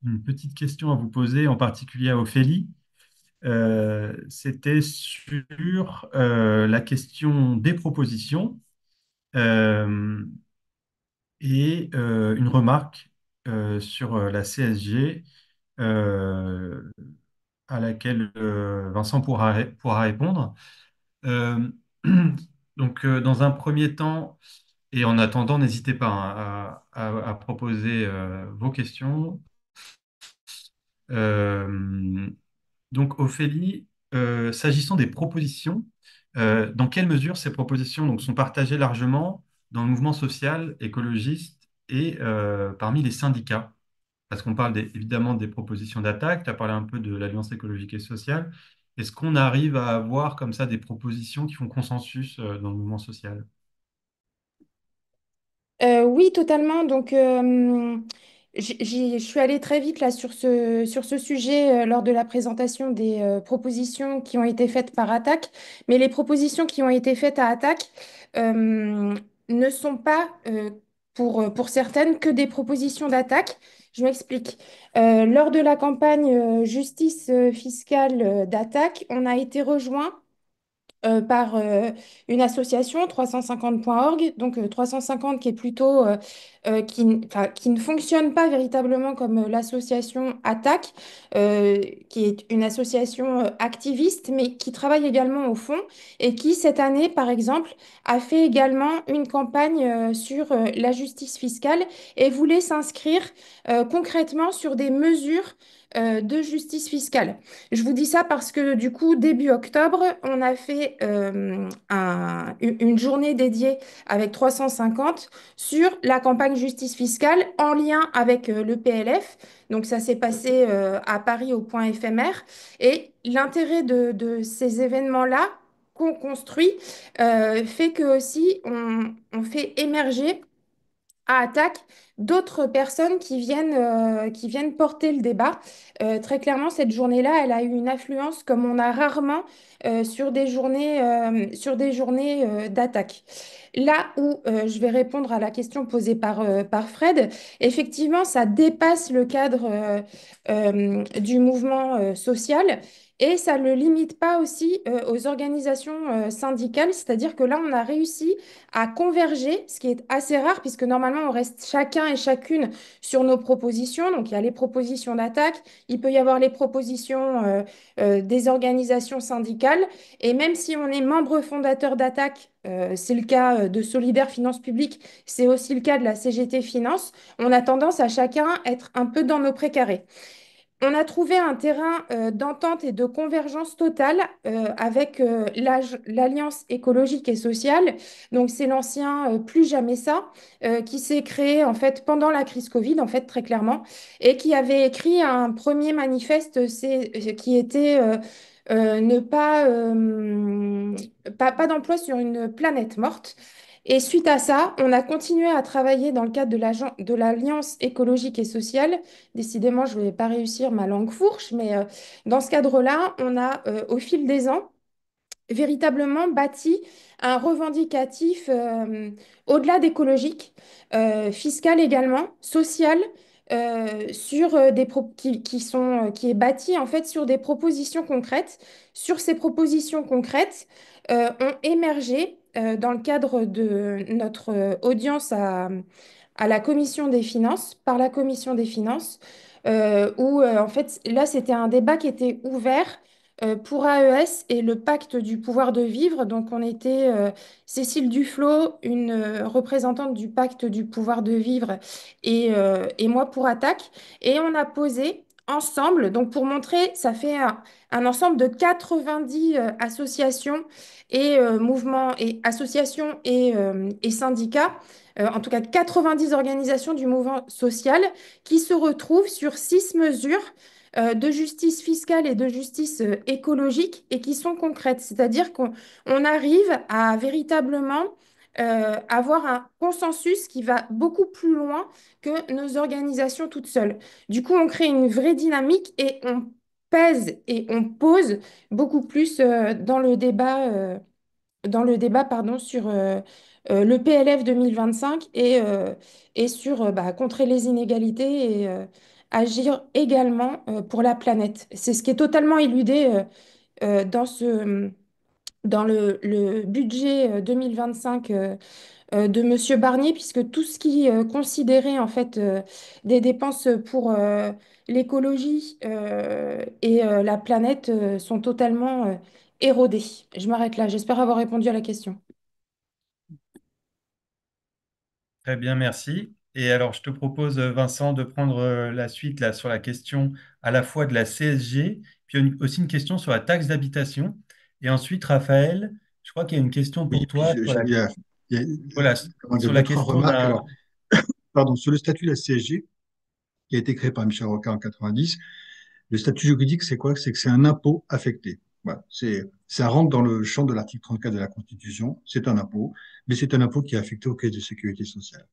une petite question à vous poser, en particulier à Ophélie. C'était sur la question des propositions euh, et une remarque sur la CSG euh, à laquelle Vincent pourra répondre. Euh, dans un premier temps, et en attendant, n'hésitez pas hein, à proposer vos questions. Euh, Donc, Ophélie, s'agissant des propositions, dans quelle mesure ces propositions donc, sont partagées largement dans le mouvement social, écologiste et parmi les syndicats? Parce qu'on parle évidemment des propositions d'attaque, tu as parlé un peu de l'Alliance écologique et sociale. Est-ce qu'on arrive à avoir comme ça des propositions qui font consensus dans le mouvement social? Oui, totalement. Donc, je suis allée très vite là sur ce sujet lors de la présentation des propositions qui ont été faites par Attaque. Mais les propositions qui ont été faites à Attaque ne sont pas, pour certaines, que des propositions d'attaque. Je m'explique. Lors de la campagne justice fiscale d'Attaque, on a été rejoint par une association 350.org, donc 350 qui est plutôt enfin, qui ne fonctionne pas véritablement comme l'association Attaque, qui est une association activiste, mais qui travaille également au fond et qui cette année, par exemple, a fait également une campagne sur la justice fiscale et voulait s'inscrire concrètement sur des mesures de justice fiscale. Je vous dis ça parce que du coup, début octobre, on a fait une journée dédiée avec 350 sur la campagne justice fiscale en lien avec le PLF. Donc ça s'est passé à Paris au point éphémère. Et l'intérêt de ces événements-là qu'on construit fait que aussi on fait émerger à Attaque d'autres personnes qui viennent porter le débat. Très clairement, cette journée-là, elle a eu une affluence comme on a rarement sur des journées d'attaque. Là où je vais répondre à la question posée par Fred, effectivement, ça dépasse le cadre du mouvement social. Et ça ne le limite pas aussi aux organisations syndicales, c'est-à-dire que là, on a réussi à converger, ce qui est assez rare puisque normalement on reste chacun et chacune sur nos propositions. Donc il y a les propositions d'attaque, il peut y avoir les propositions des organisations syndicales et même si on est membre fondateur d'attaque, c'est le cas de Solidaire Finances Publiques, c'est aussi le cas de la CGT Finance, on a tendance à chacun être un peu dans nos précarés. On a trouvé un terrain d'entente et de convergence totale avec l'Alliance écologique et sociale. Donc, c'est l'ancien Plus jamais ça qui s'est créé en fait pendant la crise Covid, en fait, très clairement, et qui avait écrit un premier manifeste qui était ne pas, pas d'emploi sur une planète morte. Et suite à ça, on a continué à travailler dans le cadre de l'Alliance écologique et sociale. Décidément, je ne vais pas réussir ma langue fourche, mais dans ce cadre-là, on a, au fil des ans, véritablement bâti un revendicatif au-delà d'écologique, fiscal également, social, sur qui est bâti en fait sur des propositions concrètes. Sur ces propositions concrètes ont émergé dans le cadre de notre audience à la commission des finances, par la commission des finances, où en fait là c'était un débat qui était ouvert pour AES et le pacte du pouvoir de vivre. Donc, on était Cécile Duflot, une représentante du pacte du pouvoir de vivre, et moi pour Attaque. Et on a posé ensemble, donc pour montrer, ça fait un ensemble de 90 associations et mouvements et associations et syndicats. En tout cas, 90 organisations du mouvement social qui se retrouvent sur 6 mesures de justice fiscale et de justice écologique et qui sont concrètes. C'est-à-dire qu'on arrive à véritablement avoir un consensus qui va beaucoup plus loin que nos organisations toutes seules. Du coup, on crée une vraie dynamique et on pèse et on pose beaucoup plus dans le débat pardon, sur le PLF 2025 et sur bah, contrer les inégalités et agir également pour la planète. C'est ce qui est totalement éludé dans le budget 2025 de Monsieur Barnier, puisque tout ce qui considérait en fait des dépenses pour l'écologie et la planète sont totalement érodées. Je m'arrête là. J'espère avoir répondu à la question. Très bien, merci. Et alors, je te propose, Vincent, de prendre la suite là, sur la question à la fois de la CSG, puis aussi une question sur la taxe d'habitation. Et ensuite, Raphaël, je crois qu'il y a une question Oui, pour puis toi sur il y a, voilà, comment dire, sur la deux, trois question remarques. d'un... Alors, pardon, sur le statut de la CSG, qui a été créé par Michel Rocard en 90, le statut juridique, c'est quoi? C'est que c'est un impôt affecté. Voilà, ça rentre dans le champ de l'article 34 de la Constitution. C'est un impôt, mais c'est un impôt qui est affecté aux caisses de sécurité sociale.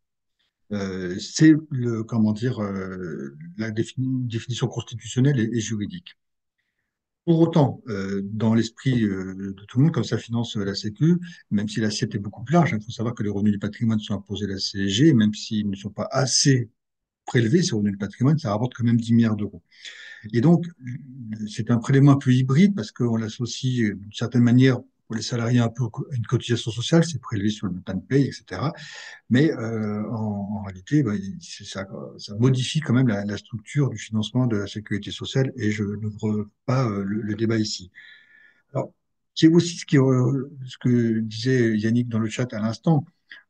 c'est comment dire, la définition constitutionnelle et juridique. Pour autant, dans l'esprit de tout le monde, comme ça finance la Sécu, même si l'assiette est beaucoup plus large, il faut savoir que les revenus du patrimoine sont imposés à la CSG, même s'ils ne sont pas assez prélevés, ces revenus du patrimoine, ça rapporte quand même 10 milliards d'euros. Et donc, c'est un prélèvement un peu hybride parce qu'on l'associe d'une certaine manière pour les salariés un peu à une cotisation sociale, c'est prélevé sur le bulletin de paye, etc. Mais en réalité, bah, ça modifie quand même la structure du financement de la sécurité sociale et je n'ouvre pas le débat ici. Alors, c'est aussi ce que disait Yannick dans le chat à l'instant.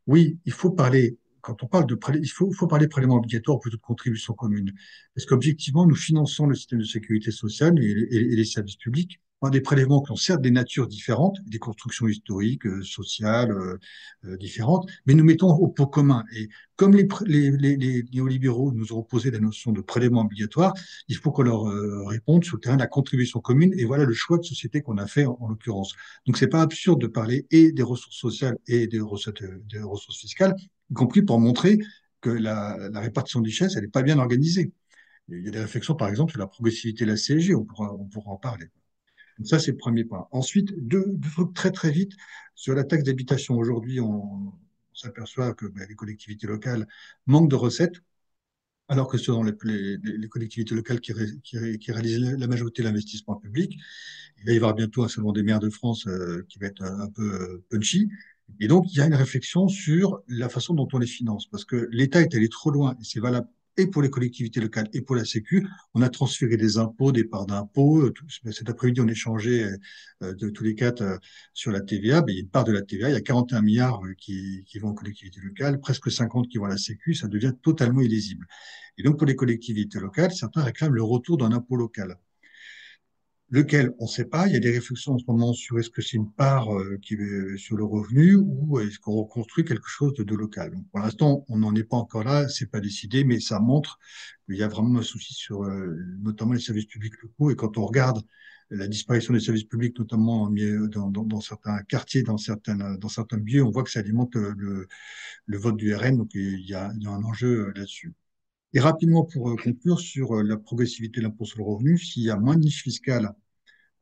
Oui, il faut parler, quand on parle il faut parler prélèvement obligatoire plutôt de contribution commune. Parce qu'objectivement, nous finançons le système de sécurité sociale et les services publics par des prélèvements qui ont certes des natures différentes, des constructions historiques, sociales, différentes, mais nous mettons au pot commun. Et comme les néolibéraux nous ont opposé la notion de prélèvement obligatoire, il faut qu'on leur réponde sur le terrain de la contribution commune. Et voilà le choix de société qu'on a fait en l'occurrence. Donc, c'est pas absurde de parler et des ressources sociales et des ressources fiscales, y compris pour montrer que la répartition des richesses, elle n'est pas bien organisée. Il y a des réflexions, par exemple, sur la progressivité de la CSG, on pourra en parler. Donc ça, c'est le premier point. Ensuite, deux trucs très, très vite. Sur la taxe d'habitation, aujourd'hui, on s'aperçoit que les collectivités locales manquent de recettes, alors que ce sont les collectivités locales qui réalisent la majorité de l'investissement public. Il va y avoir bientôt un salon des maires de France qui va être un peu punchy. Et donc, il y a une réflexion sur la façon dont on les finance, parce que l'État est allé trop loin, et c'est valable et pour les collectivités locales et pour la Sécu. On a transféré des impôts, des parts d'impôts. Cet après-midi, on échangeait de tous les quatre sur la TVA. Ben, il y a une part de la TVA, il y a 41 milliards qui vont aux collectivités locales, presque 50 qui vont à la Sécu, ça devient totalement illisible. Et donc, pour les collectivités locales, certains réclament le retour d'un impôt local. Lequel, on ne sait pas. Il y a des réflexions en ce moment sur est-ce que c'est une part qui est sur le revenu ou est-ce qu'on reconstruit quelque chose de local. Donc, pour l'instant, on n'en est pas encore là, c'est pas décidé, mais ça montre qu'il y a vraiment un souci sur notamment les services publics locaux. Et quand on regarde la disparition des services publics, notamment dans certains quartiers, dans certains lieux, on voit que ça alimente le vote du RN. Donc, il y a un enjeu là-dessus. Et rapidement, pour conclure sur la progressivité de l'impôt sur le revenu, s'il y a moins de niches fiscales,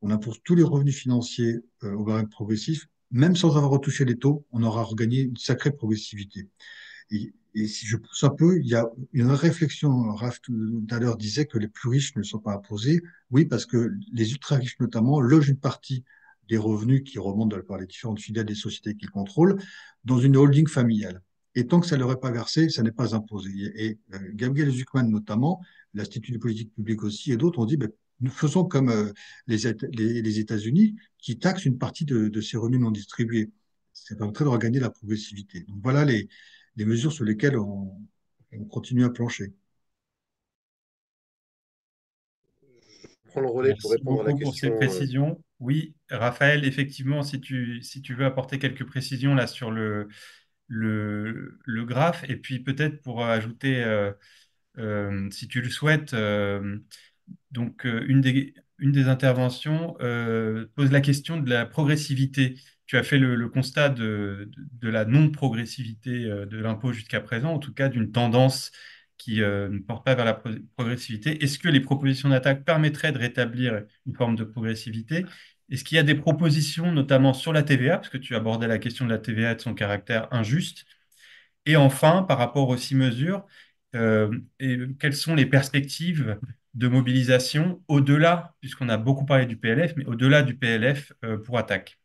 on impose tous les revenus financiers au barème progressif, même sans avoir retouché les taux, on aura regagné une sacrée progressivité. Et si je pousse un peu, il y a une réflexion. Raph tout à l'heure disait que les plus riches ne sont pas imposés. Oui, parce que les ultra riches notamment logent une partie des revenus qui remontent par les différentes filiales des sociétés qu'ils contrôlent dans une holding familiale. Et tant que ça ne leur est pas versé, ça n'est pas imposé. Et Gabriel Zucman notamment, l'Institut de politique publique aussi, et d'autres ont dit, ben, nous faisons comme les États-Unis qui taxent une partie de ces revenus non distribués. Ça permettrait de regagner la progressivité. Donc voilà les mesures sur lesquelles on continue à plancher. Je prends le relais pour Merci répondre à la beaucoup pour ces question. précisions. Oui, Raphaël, effectivement, si tu veux apporter quelques précisions là sur le graphe, et puis peut-être pour ajouter, si tu le souhaites, donc, une des interventions pose la question de la progressivité. Tu as fait le constat de la non-progressivité de l'impôt jusqu'à présent, en tout cas d'une tendance qui ne porte pas vers la progressivité. Est-ce que les propositions d'attaque permettraient de rétablir une forme de progressivité? Est-ce qu'il y a des propositions, notamment sur la TVA, parce que tu abordais la question de la TVA et de son caractère injuste? Et enfin, par rapport aux six mesures, quelles sont les perspectives de mobilisation au-delà, puisqu'on a beaucoup parlé du PLF, mais au-delà du PLF pour attaque?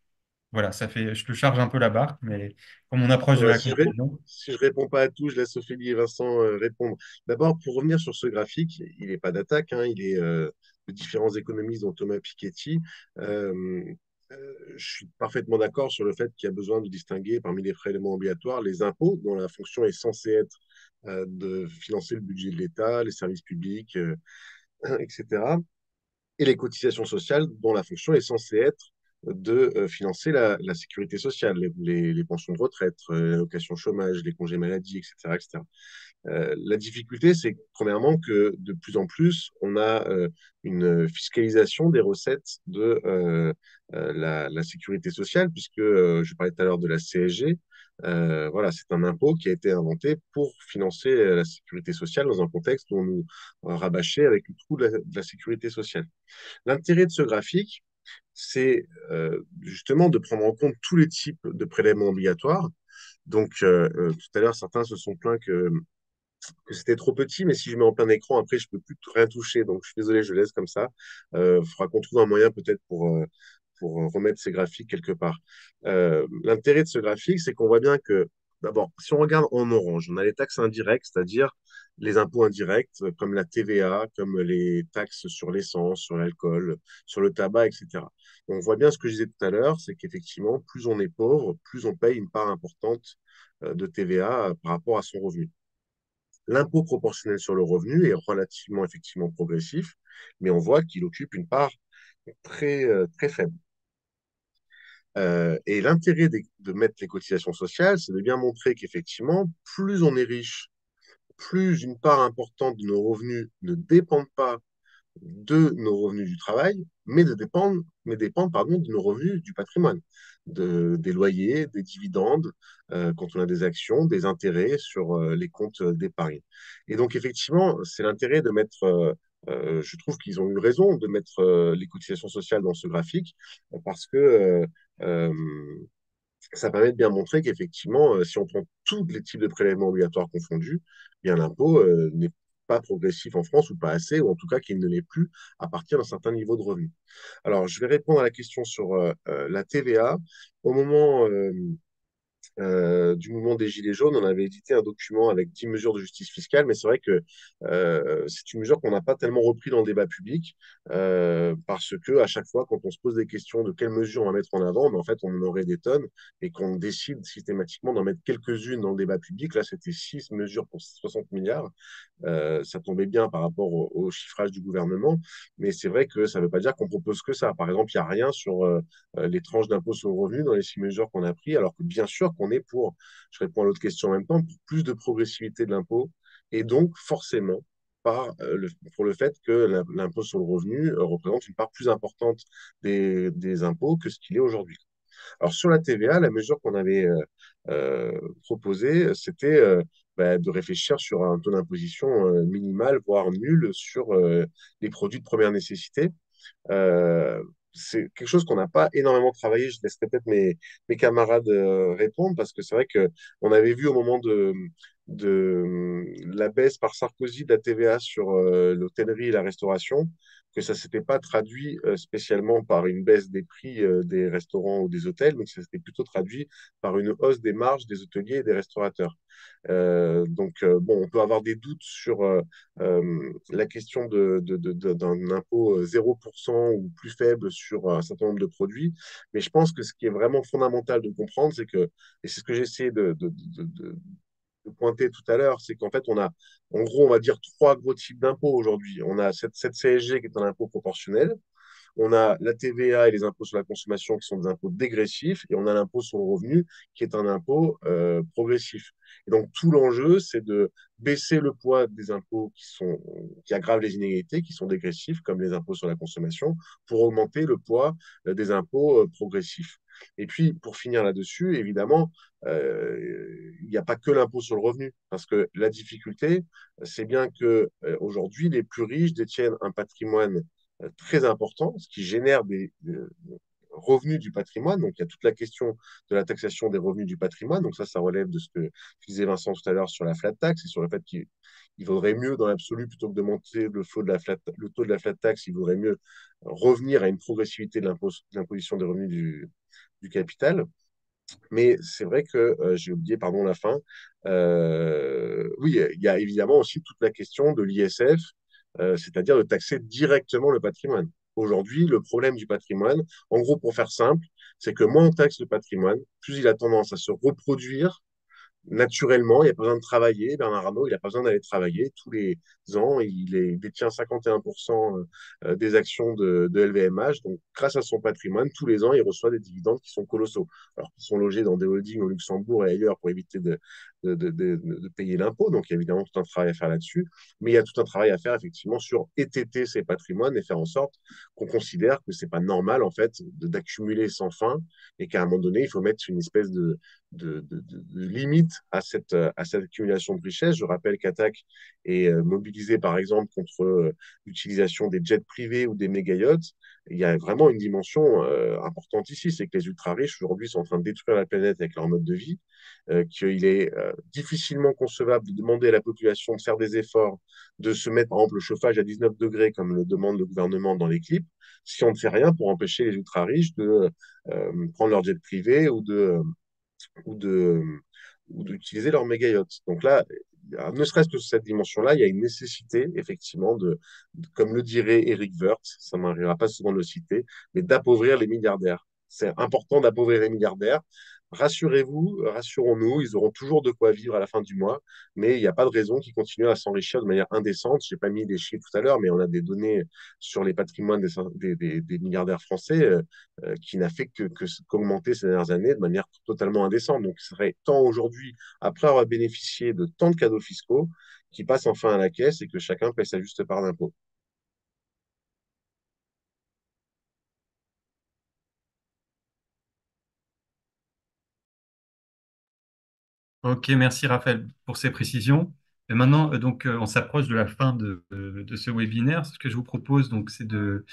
Voilà, ça fait, je te charge un peu la barque, mais comme on approche de Ouais, la conclusion. si je réponds pas à tout, je laisse Ophélie et Vincent répondre. D'abord, pour revenir sur ce graphique, il n'est pas d'attaque, hein, il est de différents économistes, dont Thomas Piketty. Euh, je suis parfaitement d'accord sur le fait qu'il y a besoin de distinguer parmi les prélèvements obligatoires les impôts, dont la fonction est censée être de financer le budget de l'État, les services publics, etc. Et les cotisations sociales, dont la fonction est censée être de financer la sécurité sociale, les pensions de retraite, l'allocation chômage, les congés maladie, etc., etc. La difficulté, c'est premièrement que de plus en plus, on a une fiscalisation des recettes de la sécurité sociale, puisque je parlais tout à l'heure de la CSG. Voilà, c'est un impôt qui a été inventé pour financer la sécurité sociale dans un contexte où on nous rabâchait avec le trou de la sécurité sociale. L'intérêt de ce graphique, c'est justement de prendre en compte tous les types de prélèvements obligatoires. Donc, tout à l'heure, certains se sont plaints que c'était trop petit, mais si je mets en plein écran, après, je peux plus rien toucher. Donc, je suis désolé, je laisse comme ça. Il faudra qu'on trouve un moyen peut-être pour remettre ces graphiques quelque part. L'intérêt de ce graphique, c'est qu'on voit bien que, d'abord, si on regarde en orange, on a les taxes indirectes, c'est-à-dire les impôts indirects, comme la TVA, comme les taxes sur l'essence, sur l'alcool, sur le tabac, etc. On voit bien ce que je disais tout à l'heure, c'est qu'effectivement, plus on est pauvre, plus on paye une part importante de TVA par rapport à son revenu. L'impôt proportionnel sur le revenu est relativement effectivement progressif, mais on voit qu'il occupe une part très faible. Et l'intérêt de mettre les cotisations sociales, c'est de bien montrer qu'effectivement, plus on est riche, plus une part importante de nos revenus ne dépendent pas de nos revenus du travail, mais dépendent pardon, de nos revenus du patrimoine, des loyers, des dividendes, quand on a des actions, des intérêts sur les comptes d'épargne. Et donc, effectivement, c'est l'intérêt de mettre, je trouve qu'ils ont eu raison de mettre les cotisations sociales dans ce graphique, parce que euh, ça permet de bien montrer qu'effectivement, si on prend tous les types de prélèvements obligatoires confondus, bien l'impôt n'est pas progressif en France ou pas assez, ou en tout cas qu'il ne l'est plus à partir d'un certain niveau de revenu. Alors, je vais répondre à la question sur la TVA. Au moment du mouvement des Gilets jaunes, on avait édité un document avec 10 mesures de justice fiscale, mais c'est vrai que c'est une mesure qu'on n'a pas tellement repris dans le débat public, parce que à chaque fois, quand on se pose des questions de quelles mesures on va mettre en avant, mais en fait, on en aurait des tonnes, et qu'on décide systématiquement d'en mettre quelques-unes dans le débat public. Là, c'était 6 mesures pour 60 milliards. Ça tombait bien par rapport au chiffrage du gouvernement, mais c'est vrai que ça ne veut pas dire qu'on propose que ça. Par exemple, il n'y a rien sur les tranches d'impôt sur le revenu dans les 6 mesures qu'on a pris, alors que bien sûr qu'on est pour, je réponds à l'autre question en même temps, pour plus de progressivité de l'impôt, et donc forcément pour le fait que l'impôt sur le revenu représente une part plus importante des impôts que ce qu'il est aujourd'hui. Alors sur la TVA, la mesure qu'on avait proposée, c'était de réfléchir sur un taux d'imposition minimal, voire nul, sur les produits de première nécessité. Euh, c'est quelque chose qu'on n'a pas énormément travaillé. Je laisserai peut-être mes camarades répondre parce que c'est vrai que on avait vu au moment de la baisse par Sarkozy de la TVA sur l'hôtellerie et la restauration que ça s'était pas traduit spécialement par une baisse des prix des restaurants ou des hôtels, mais que ça s'était plutôt traduit par une hausse des marges des hôteliers et des restaurateurs. Bon, on peut avoir des doutes sur la question d'un impôt 0% ou plus faible sur un certain nombre de produits. Mais je pense que ce qui est vraiment fondamental de comprendre, c'est que, et c'est ce que j'ai essayé de pointer tout à l'heure, c'est qu'en fait, on a, en gros, on va dire trois gros types d'impôts aujourd'hui. On a cette CSG qui est un impôt proportionnel. On a la TVA et les impôts sur la consommation qui sont des impôts dégressifs, et on a l'impôt sur le revenu qui est un impôt progressif. Et donc tout l'enjeu, c'est de baisser le poids des impôts qui aggravent les inégalités, qui sont dégressifs, comme les impôts sur la consommation, pour augmenter le poids des impôts progressifs. Et puis, pour finir là-dessus, évidemment, il n'y a pas que l'impôt sur le revenu, parce que la difficulté, c'est bien que aujourd'hui, les plus riches détiennent un patrimoine très important, ce qui génère des revenus du patrimoine. Donc, il y a toute la question de la taxation des revenus du patrimoine. Donc, ça relève de ce que disait Vincent tout à l'heure sur la flat tax et sur le fait qu'il vaudrait mieux, dans l'absolu, plutôt que de monter le taux de la flat tax, il vaudrait mieux revenir à une progressivité de l'imposition des revenus du capital. Mais c'est vrai que j'ai oublié, pardon, la fin. Oui, il y a évidemment aussi toute la question de l'ISF, c'est-à-dire de taxer directement le patrimoine. Aujourd'hui, le problème du patrimoine, en gros, pour faire simple, c'est que moins on taxe le patrimoine, plus il a tendance à se reproduire naturellement, il n'y a pas besoin de travailler. Bernard Arnault, il n'a pas besoin d'aller travailler. Tous les ans, il détient 51% des actions de LVMH. Donc, grâce à son patrimoine, tous les ans, il reçoit des dividendes qui sont colossaux. Alors qu'ils sont logés dans des holdings au Luxembourg et ailleurs pour éviter de de payer l'impôt. Donc, il y a évidemment tout un travail à faire là-dessus. Mais il y a tout un travail à faire effectivement sur étêter ces patrimoines et faire en sorte qu'on considère que c'est pas normal en fait d'accumuler sans fin et qu'à un moment donné, il faut mettre une espèce de limite à cette accumulation de richesse. Je rappelle qu'Attaque est mobilisé par exemple contre l'utilisation des jets privés ou des méga-yachts. Il y a vraiment une dimension importante ici, c'est que les ultra-riches aujourd'hui sont en train de détruire la planète avec leur mode de vie, qu'il est difficilement concevable de demander à la population de faire des efforts, de se mettre par exemple le chauffage à 19 degrés comme le demande le gouvernement dans les clips, si on ne fait rien pour empêcher les ultra-riches de prendre leur jet privé ou de, ou d'utiliser leur méga yacht. Donc là, ne serait-ce que sur cette dimension-là, il y a une nécessité, effectivement, comme le dirait Eric Woerth, ça ne m'arrivera pas souvent de le citer, mais d'appauvrir les milliardaires. C'est important d'appauvrir les milliardaires. Rassurez-vous, rassurons-nous, ils auront toujours de quoi vivre à la fin du mois, mais il n'y a pas de raison qu'ils continuent à s'enrichir de manière indécente. Je n'ai pas mis des chiffres tout à l'heure, mais on a des données sur les patrimoines des milliardaires français qui n'a fait qu'augmenter ces dernières années de manière totalement indécente. Donc, il serait temps aujourd'hui, après avoir bénéficié de tant de cadeaux fiscaux, qui passent enfin à la caisse et que chacun paie sa juste part d'impôt. Ok, merci Raphaël pour ces précisions. Et maintenant, on s'approche de la fin de ce webinaire. Ce que je vous propose, donc, c'est de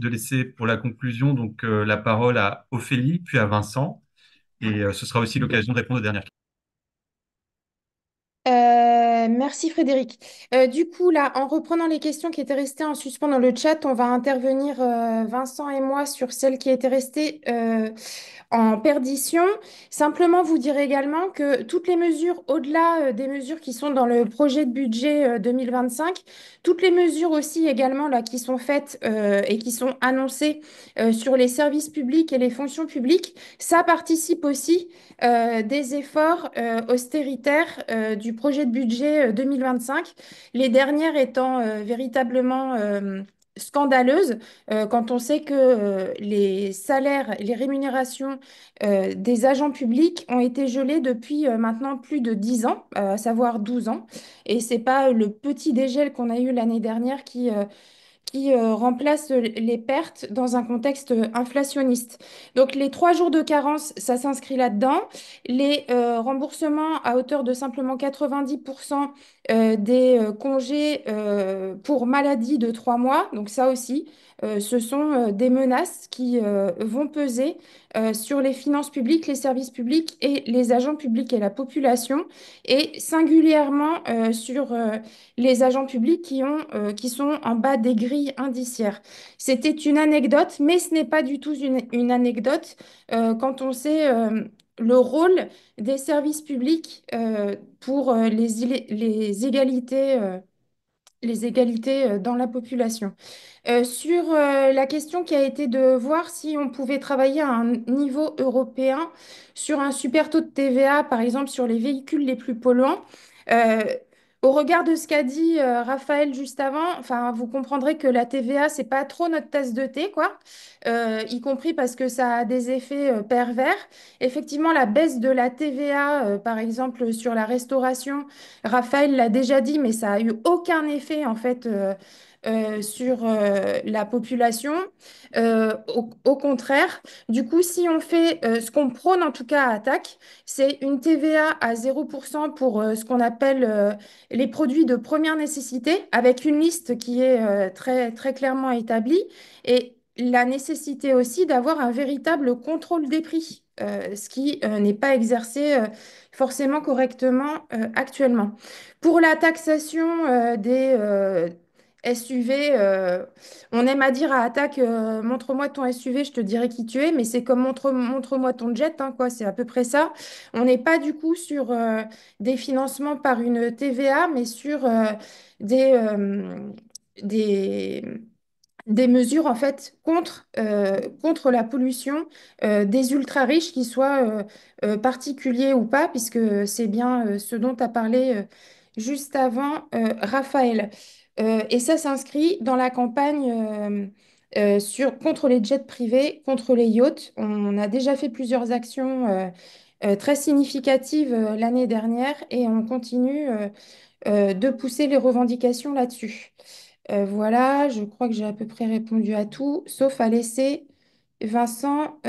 laisser pour la conclusion la parole à Ophélie, puis à Vincent. Et ce sera aussi l'occasion de répondre aux dernières questions. Merci Frédéric. Du coup, là, en reprenant les questions qui étaient restées en suspens dans le chat, on va intervenir, Vincent et moi, sur celles qui étaient restées en perdition. Simplement vous dire également que toutes les mesures, au-delà des mesures qui sont dans le projet de budget 2025, toutes les mesures aussi également là, qui sont faites et qui sont annoncées sur les services publics et les fonctions publiques, ça participe aussi des efforts austéritaires du projet de budget 2025, les dernières étant véritablement scandaleuses quand on sait que les salaires, les rémunérations des agents publics ont été gelés depuis maintenant plus de 10 ans, à savoir 12 ans. Et c'est pas le petit dégel qu'on a eu l'année dernière qui remplace les pertes dans un contexte inflationniste. Donc les 3 jours de carence, ça s'inscrit là-dedans. Les remboursements à hauteur de simplement 90% des congés pour maladie de 3 mois, donc ça aussi, ce sont des menaces qui vont peser sur les finances publiques, les services publics et les agents publics et la population, et singulièrement sur les agents publics qui sont en bas des grilles indiciaires. C'était une anecdote, mais ce n'est pas du tout une anecdote quand on sait le rôle des services publics pour les égalités dans la population. Sur la question qui a été de voir si on pouvait travailler à un niveau européen sur un super taux de TVA, par exemple sur les véhicules les plus polluants, euh, au regard de ce qu'a dit Raphaël juste avant, enfin, vous comprendrez que la TVA, c'est pas trop notre tasse de thé, quoi, y compris parce que ça a des effets pervers. Effectivement, la baisse de la TVA, par exemple sur la restauration, Raphaël l'a déjà dit, mais ça a eu aucun effet en fait sur la population. Au contraire, du coup, si on fait ce qu'on prône en tout cas à Attaque, c'est une TVA à 0% pour ce qu'on appelle les produits de première nécessité, avec une liste qui est très, très clairement établie, et la nécessité aussi d'avoir un véritable contrôle des prix, ce qui n'est pas exercé forcément correctement actuellement. Pour la taxation des SUV, on aime à dire à Attaque, montre-moi ton SUV, je te dirai qui tu es, mais c'est comme montre-moi ton jet, hein, quoi, c'est à peu près ça. On n'est pas du coup sur des financements par une TVA, mais sur des, euh, des, des mesures en fait contre la pollution des ultra-riches, qu'ils soient particuliers ou pas, puisque c'est bien ce dont a parlé juste avant Raphaël. Et ça s'inscrit dans la campagne contre les jets privés, contre les yachts. On a déjà fait plusieurs actions très significative l'année dernière et on continue de pousser les revendications là-dessus. Voilà, je crois que j'ai à peu près répondu à tout, sauf à laisser Vincent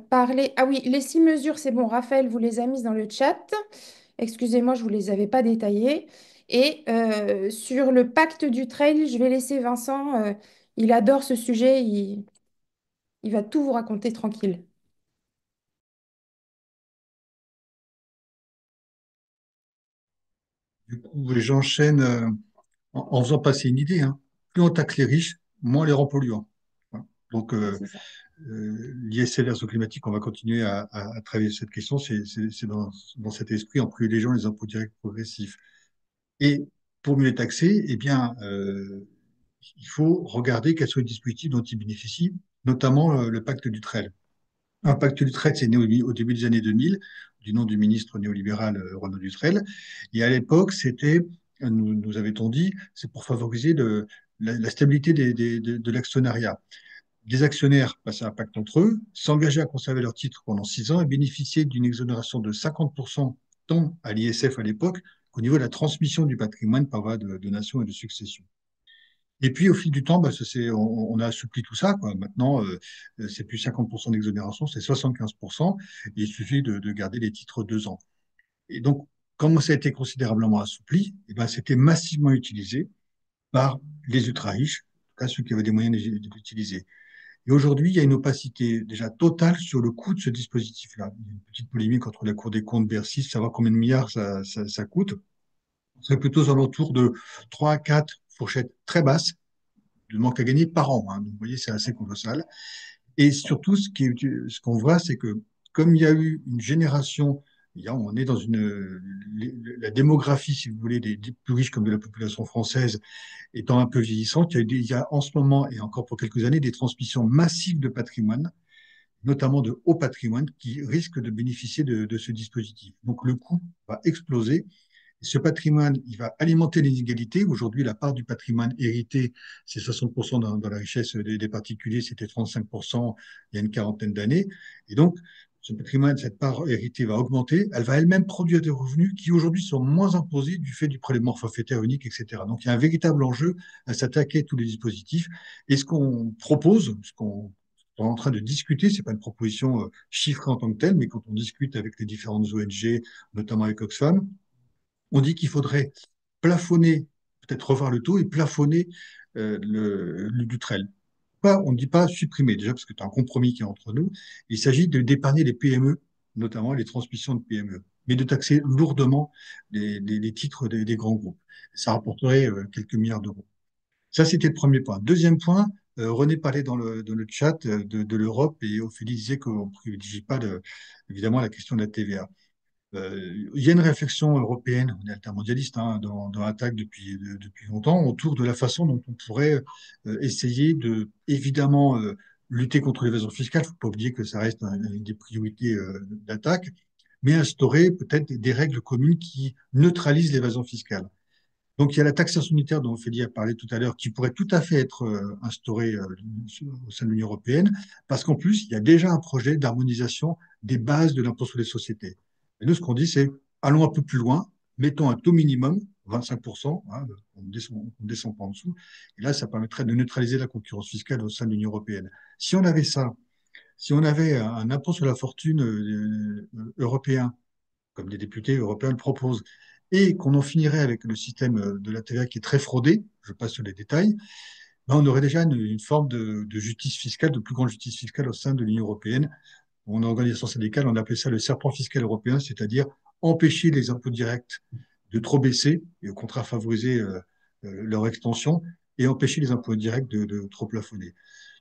parler. Ah oui, les 6 mesures, c'est bon, Raphaël vous les a mises dans le chat. Excusez-moi, je ne vous les avais pas détaillées. Et sur le pacte du trail, je vais laisser Vincent. Il adore ce sujet, il va tout vous raconter tranquille. Du coup, j'enchaîne en faisant passer une idée, hein. Plus on taxe les riches, moins on les rend polluants. Voilà. Donc, l'ISF versus climatique, on va continuer à travailler cette question. C'est dans cet esprit, en privilégiant les impôts directs progressifs. Et pour mieux les taxer, eh bien, il faut regarder quels sont les dispositifs dont ils bénéficient, notamment le pacte du Trel. Un pacte Dutreil, c'est né au début des années 2000, du nom du ministre néolibéral Renaud Dutreil. Et à l'époque, nous avait-on dit, c'est pour favoriser la stabilité de l'actionnariat. Des actionnaires passaient un pacte entre eux, s'engageaient à conserver leurs titres pendant 6 ans et bénéficiaient d'une exonération de 50% tant à l'ISF à l'époque qu'au niveau de la transmission du patrimoine par voie de donation et de succession. Et puis, au fil du temps, bah, on a assoupli tout ça, quoi. Maintenant, c'est plus 50% d'exonération, c'est 75%. Et il suffit de garder les titres 2 ans. Et donc, comme ça a été considérablement assoupli, eh ben, c'était massivement utilisé par les ultra-riches, en tout cas ceux qui avaient des moyens de l'utiliser. Et aujourd'hui, il y a une opacité déjà totale sur le coût de ce dispositif-là. Il y a une petite polémique entre la Cour des comptes Bercy, savoir combien de milliards ça coûte. On serait plutôt aux alentours de 3 à 4 fourchettes très basses de manque à gagner par an, hein. Donc, vous voyez, c'est assez colossal. Et surtout, ce qu'on voit, c'est que comme il y a eu une génération, on est dans la démographie, si vous voulez, des plus riches comme de la population française étant un peu vieillissante, il y a en ce moment et encore pour quelques années des transmissions massives de patrimoine, notamment de haut patrimoine, qui risquent de bénéficier de ce dispositif. Donc le coût va exploser. Ce patrimoine, il va alimenter les inégalités. Aujourd'hui, la part du patrimoine hérité, c'est 60% dans la richesse des particuliers, c'était 35% il y a une quarantaine d'années. Et donc, ce patrimoine, cette part héritée va augmenter. Elle va elle-même produire des revenus qui aujourd'hui sont moins imposés du fait du prélèvement forfaitaire unique, etc. Donc, il y a un véritable enjeu à s'attaquer à tous les dispositifs. Et ce qu'on propose, ce qu'on est en train de discuter, c'est pas une proposition chiffrée en tant que telle, mais quand on discute avec les différentes ONG, notamment avec Oxfam, on dit qu'il faudrait plafonner, peut-être revoir le taux et plafonner le Dutrel. On ne dit pas supprimer, déjà, parce que c'est un compromis qui est entre nous. Il s'agit de d'épargner les PME, notamment les transmissions de PME, mais de taxer lourdement les titres des grands groupes. Ça rapporterait quelques milliards d'euros. Ça, c'était le premier point. Deuxième point, René parlait dans le chat de l'Europe et Ophélie disait qu'on ne privilégie pas évidemment la question de la TVA. Il y a une réflexion européenne, on est altermondialiste, hein, dans Attaque depuis longtemps, autour de la façon dont on pourrait essayer de, évidemment, lutter contre l'évasion fiscale. Il ne faut pas oublier que ça reste une des priorités d'Attaque, mais instaurer peut-être des règles communes qui neutralisent l'évasion fiscale. Donc, il y a la taxation unitaire dont Ophélie a parlé tout à l'heure, qui pourrait tout à fait être instaurée au sein de l'Union européenne, parce qu'en plus, il y a déjà un projet d'harmonisation des bases de l'impôt sur les sociétés. Et nous, ce qu'on dit, c'est allons un peu plus loin, mettons un taux minimum, 25%, hein, on descend pas en dessous, et là, ça permettrait de neutraliser la concurrence fiscale au sein de l'Union européenne. Si on avait ça, si on avait un impôt sur la fortune européen, comme des députés européens le proposent, et qu'on en finirait avec le système de la TVA qui est très fraudé, je passe sur les détails, ben on aurait déjà une forme de justice fiscale, de plus grande justice fiscale au sein de l'Union européenne. En organisation syndicale, on appelle ça le serpent fiscal européen, c'est-à-dire empêcher les impôts directs de trop baisser et au contraire favoriser leur extension et empêcher les impôts directs de trop plafonner.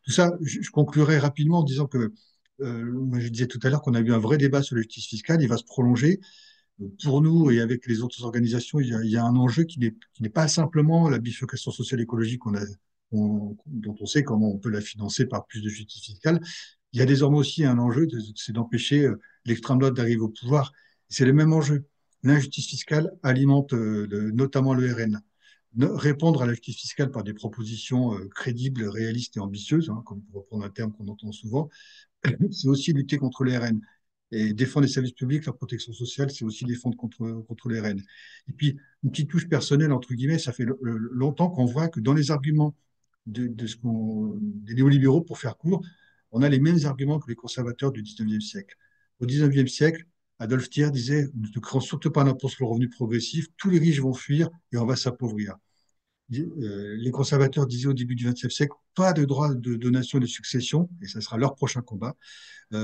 Tout ça, je conclurai rapidement en disant que moi, je disais tout à l'heure qu'on a eu un vrai débat sur la justice fiscale, il va se prolonger. Pour nous et avec les autres organisations, il y a un enjeu qui n'est pas simplement la bifurcation sociale écologique dont on sait comment on peut la financer par plus de justice fiscale. Il y a désormais aussi un enjeu, c'est d'empêcher l'extrême droite d'arriver au pouvoir. C'est le même enjeu. L'injustice fiscale alimente notamment le RN. Répondre à la justice fiscale par des propositions crédibles, réalistes et ambitieuses, hein, comme pour reprendre un terme qu'on entend souvent, c'est aussi lutter contre les RN. Et défendre les services publics, la protection sociale, c'est aussi défendre contre les raids. Et puis, une petite touche personnelle, entre guillemets, ça fait longtemps qu'on voit que dans les arguments des néolibéraux, pour faire court, on a les mêmes arguments que les conservateurs du 19e siècle. Au 19e siècle, Adolphe Thiers disait, ne créons surtout pas d'impôt sur le revenu progressif, tous les riches vont fuir et on va s'appauvrir. Les conservateurs disaient au début du XXe siècle, pas de droit de donation et de succession, et ça sera leur prochain combat,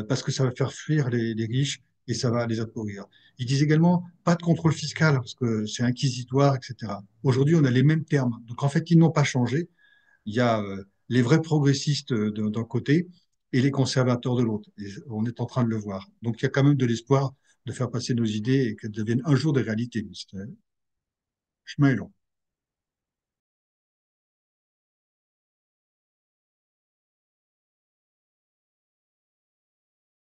parce que ça va faire fuir les riches et ça va les appauvrir. Ils disent également, pas de contrôle fiscal, parce que c'est inquisitoire, etc. Aujourd'hui, on a les mêmes termes. Donc en fait, ils n'ont pas changé. Il y a les vrais progressistes d'un côté et les conservateurs de l'autre. Et on est en train de le voir. Donc il y a quand même de l'espoir de faire passer nos idées et qu'elles deviennent un jour des réalités. Mais c'est un chemin est long.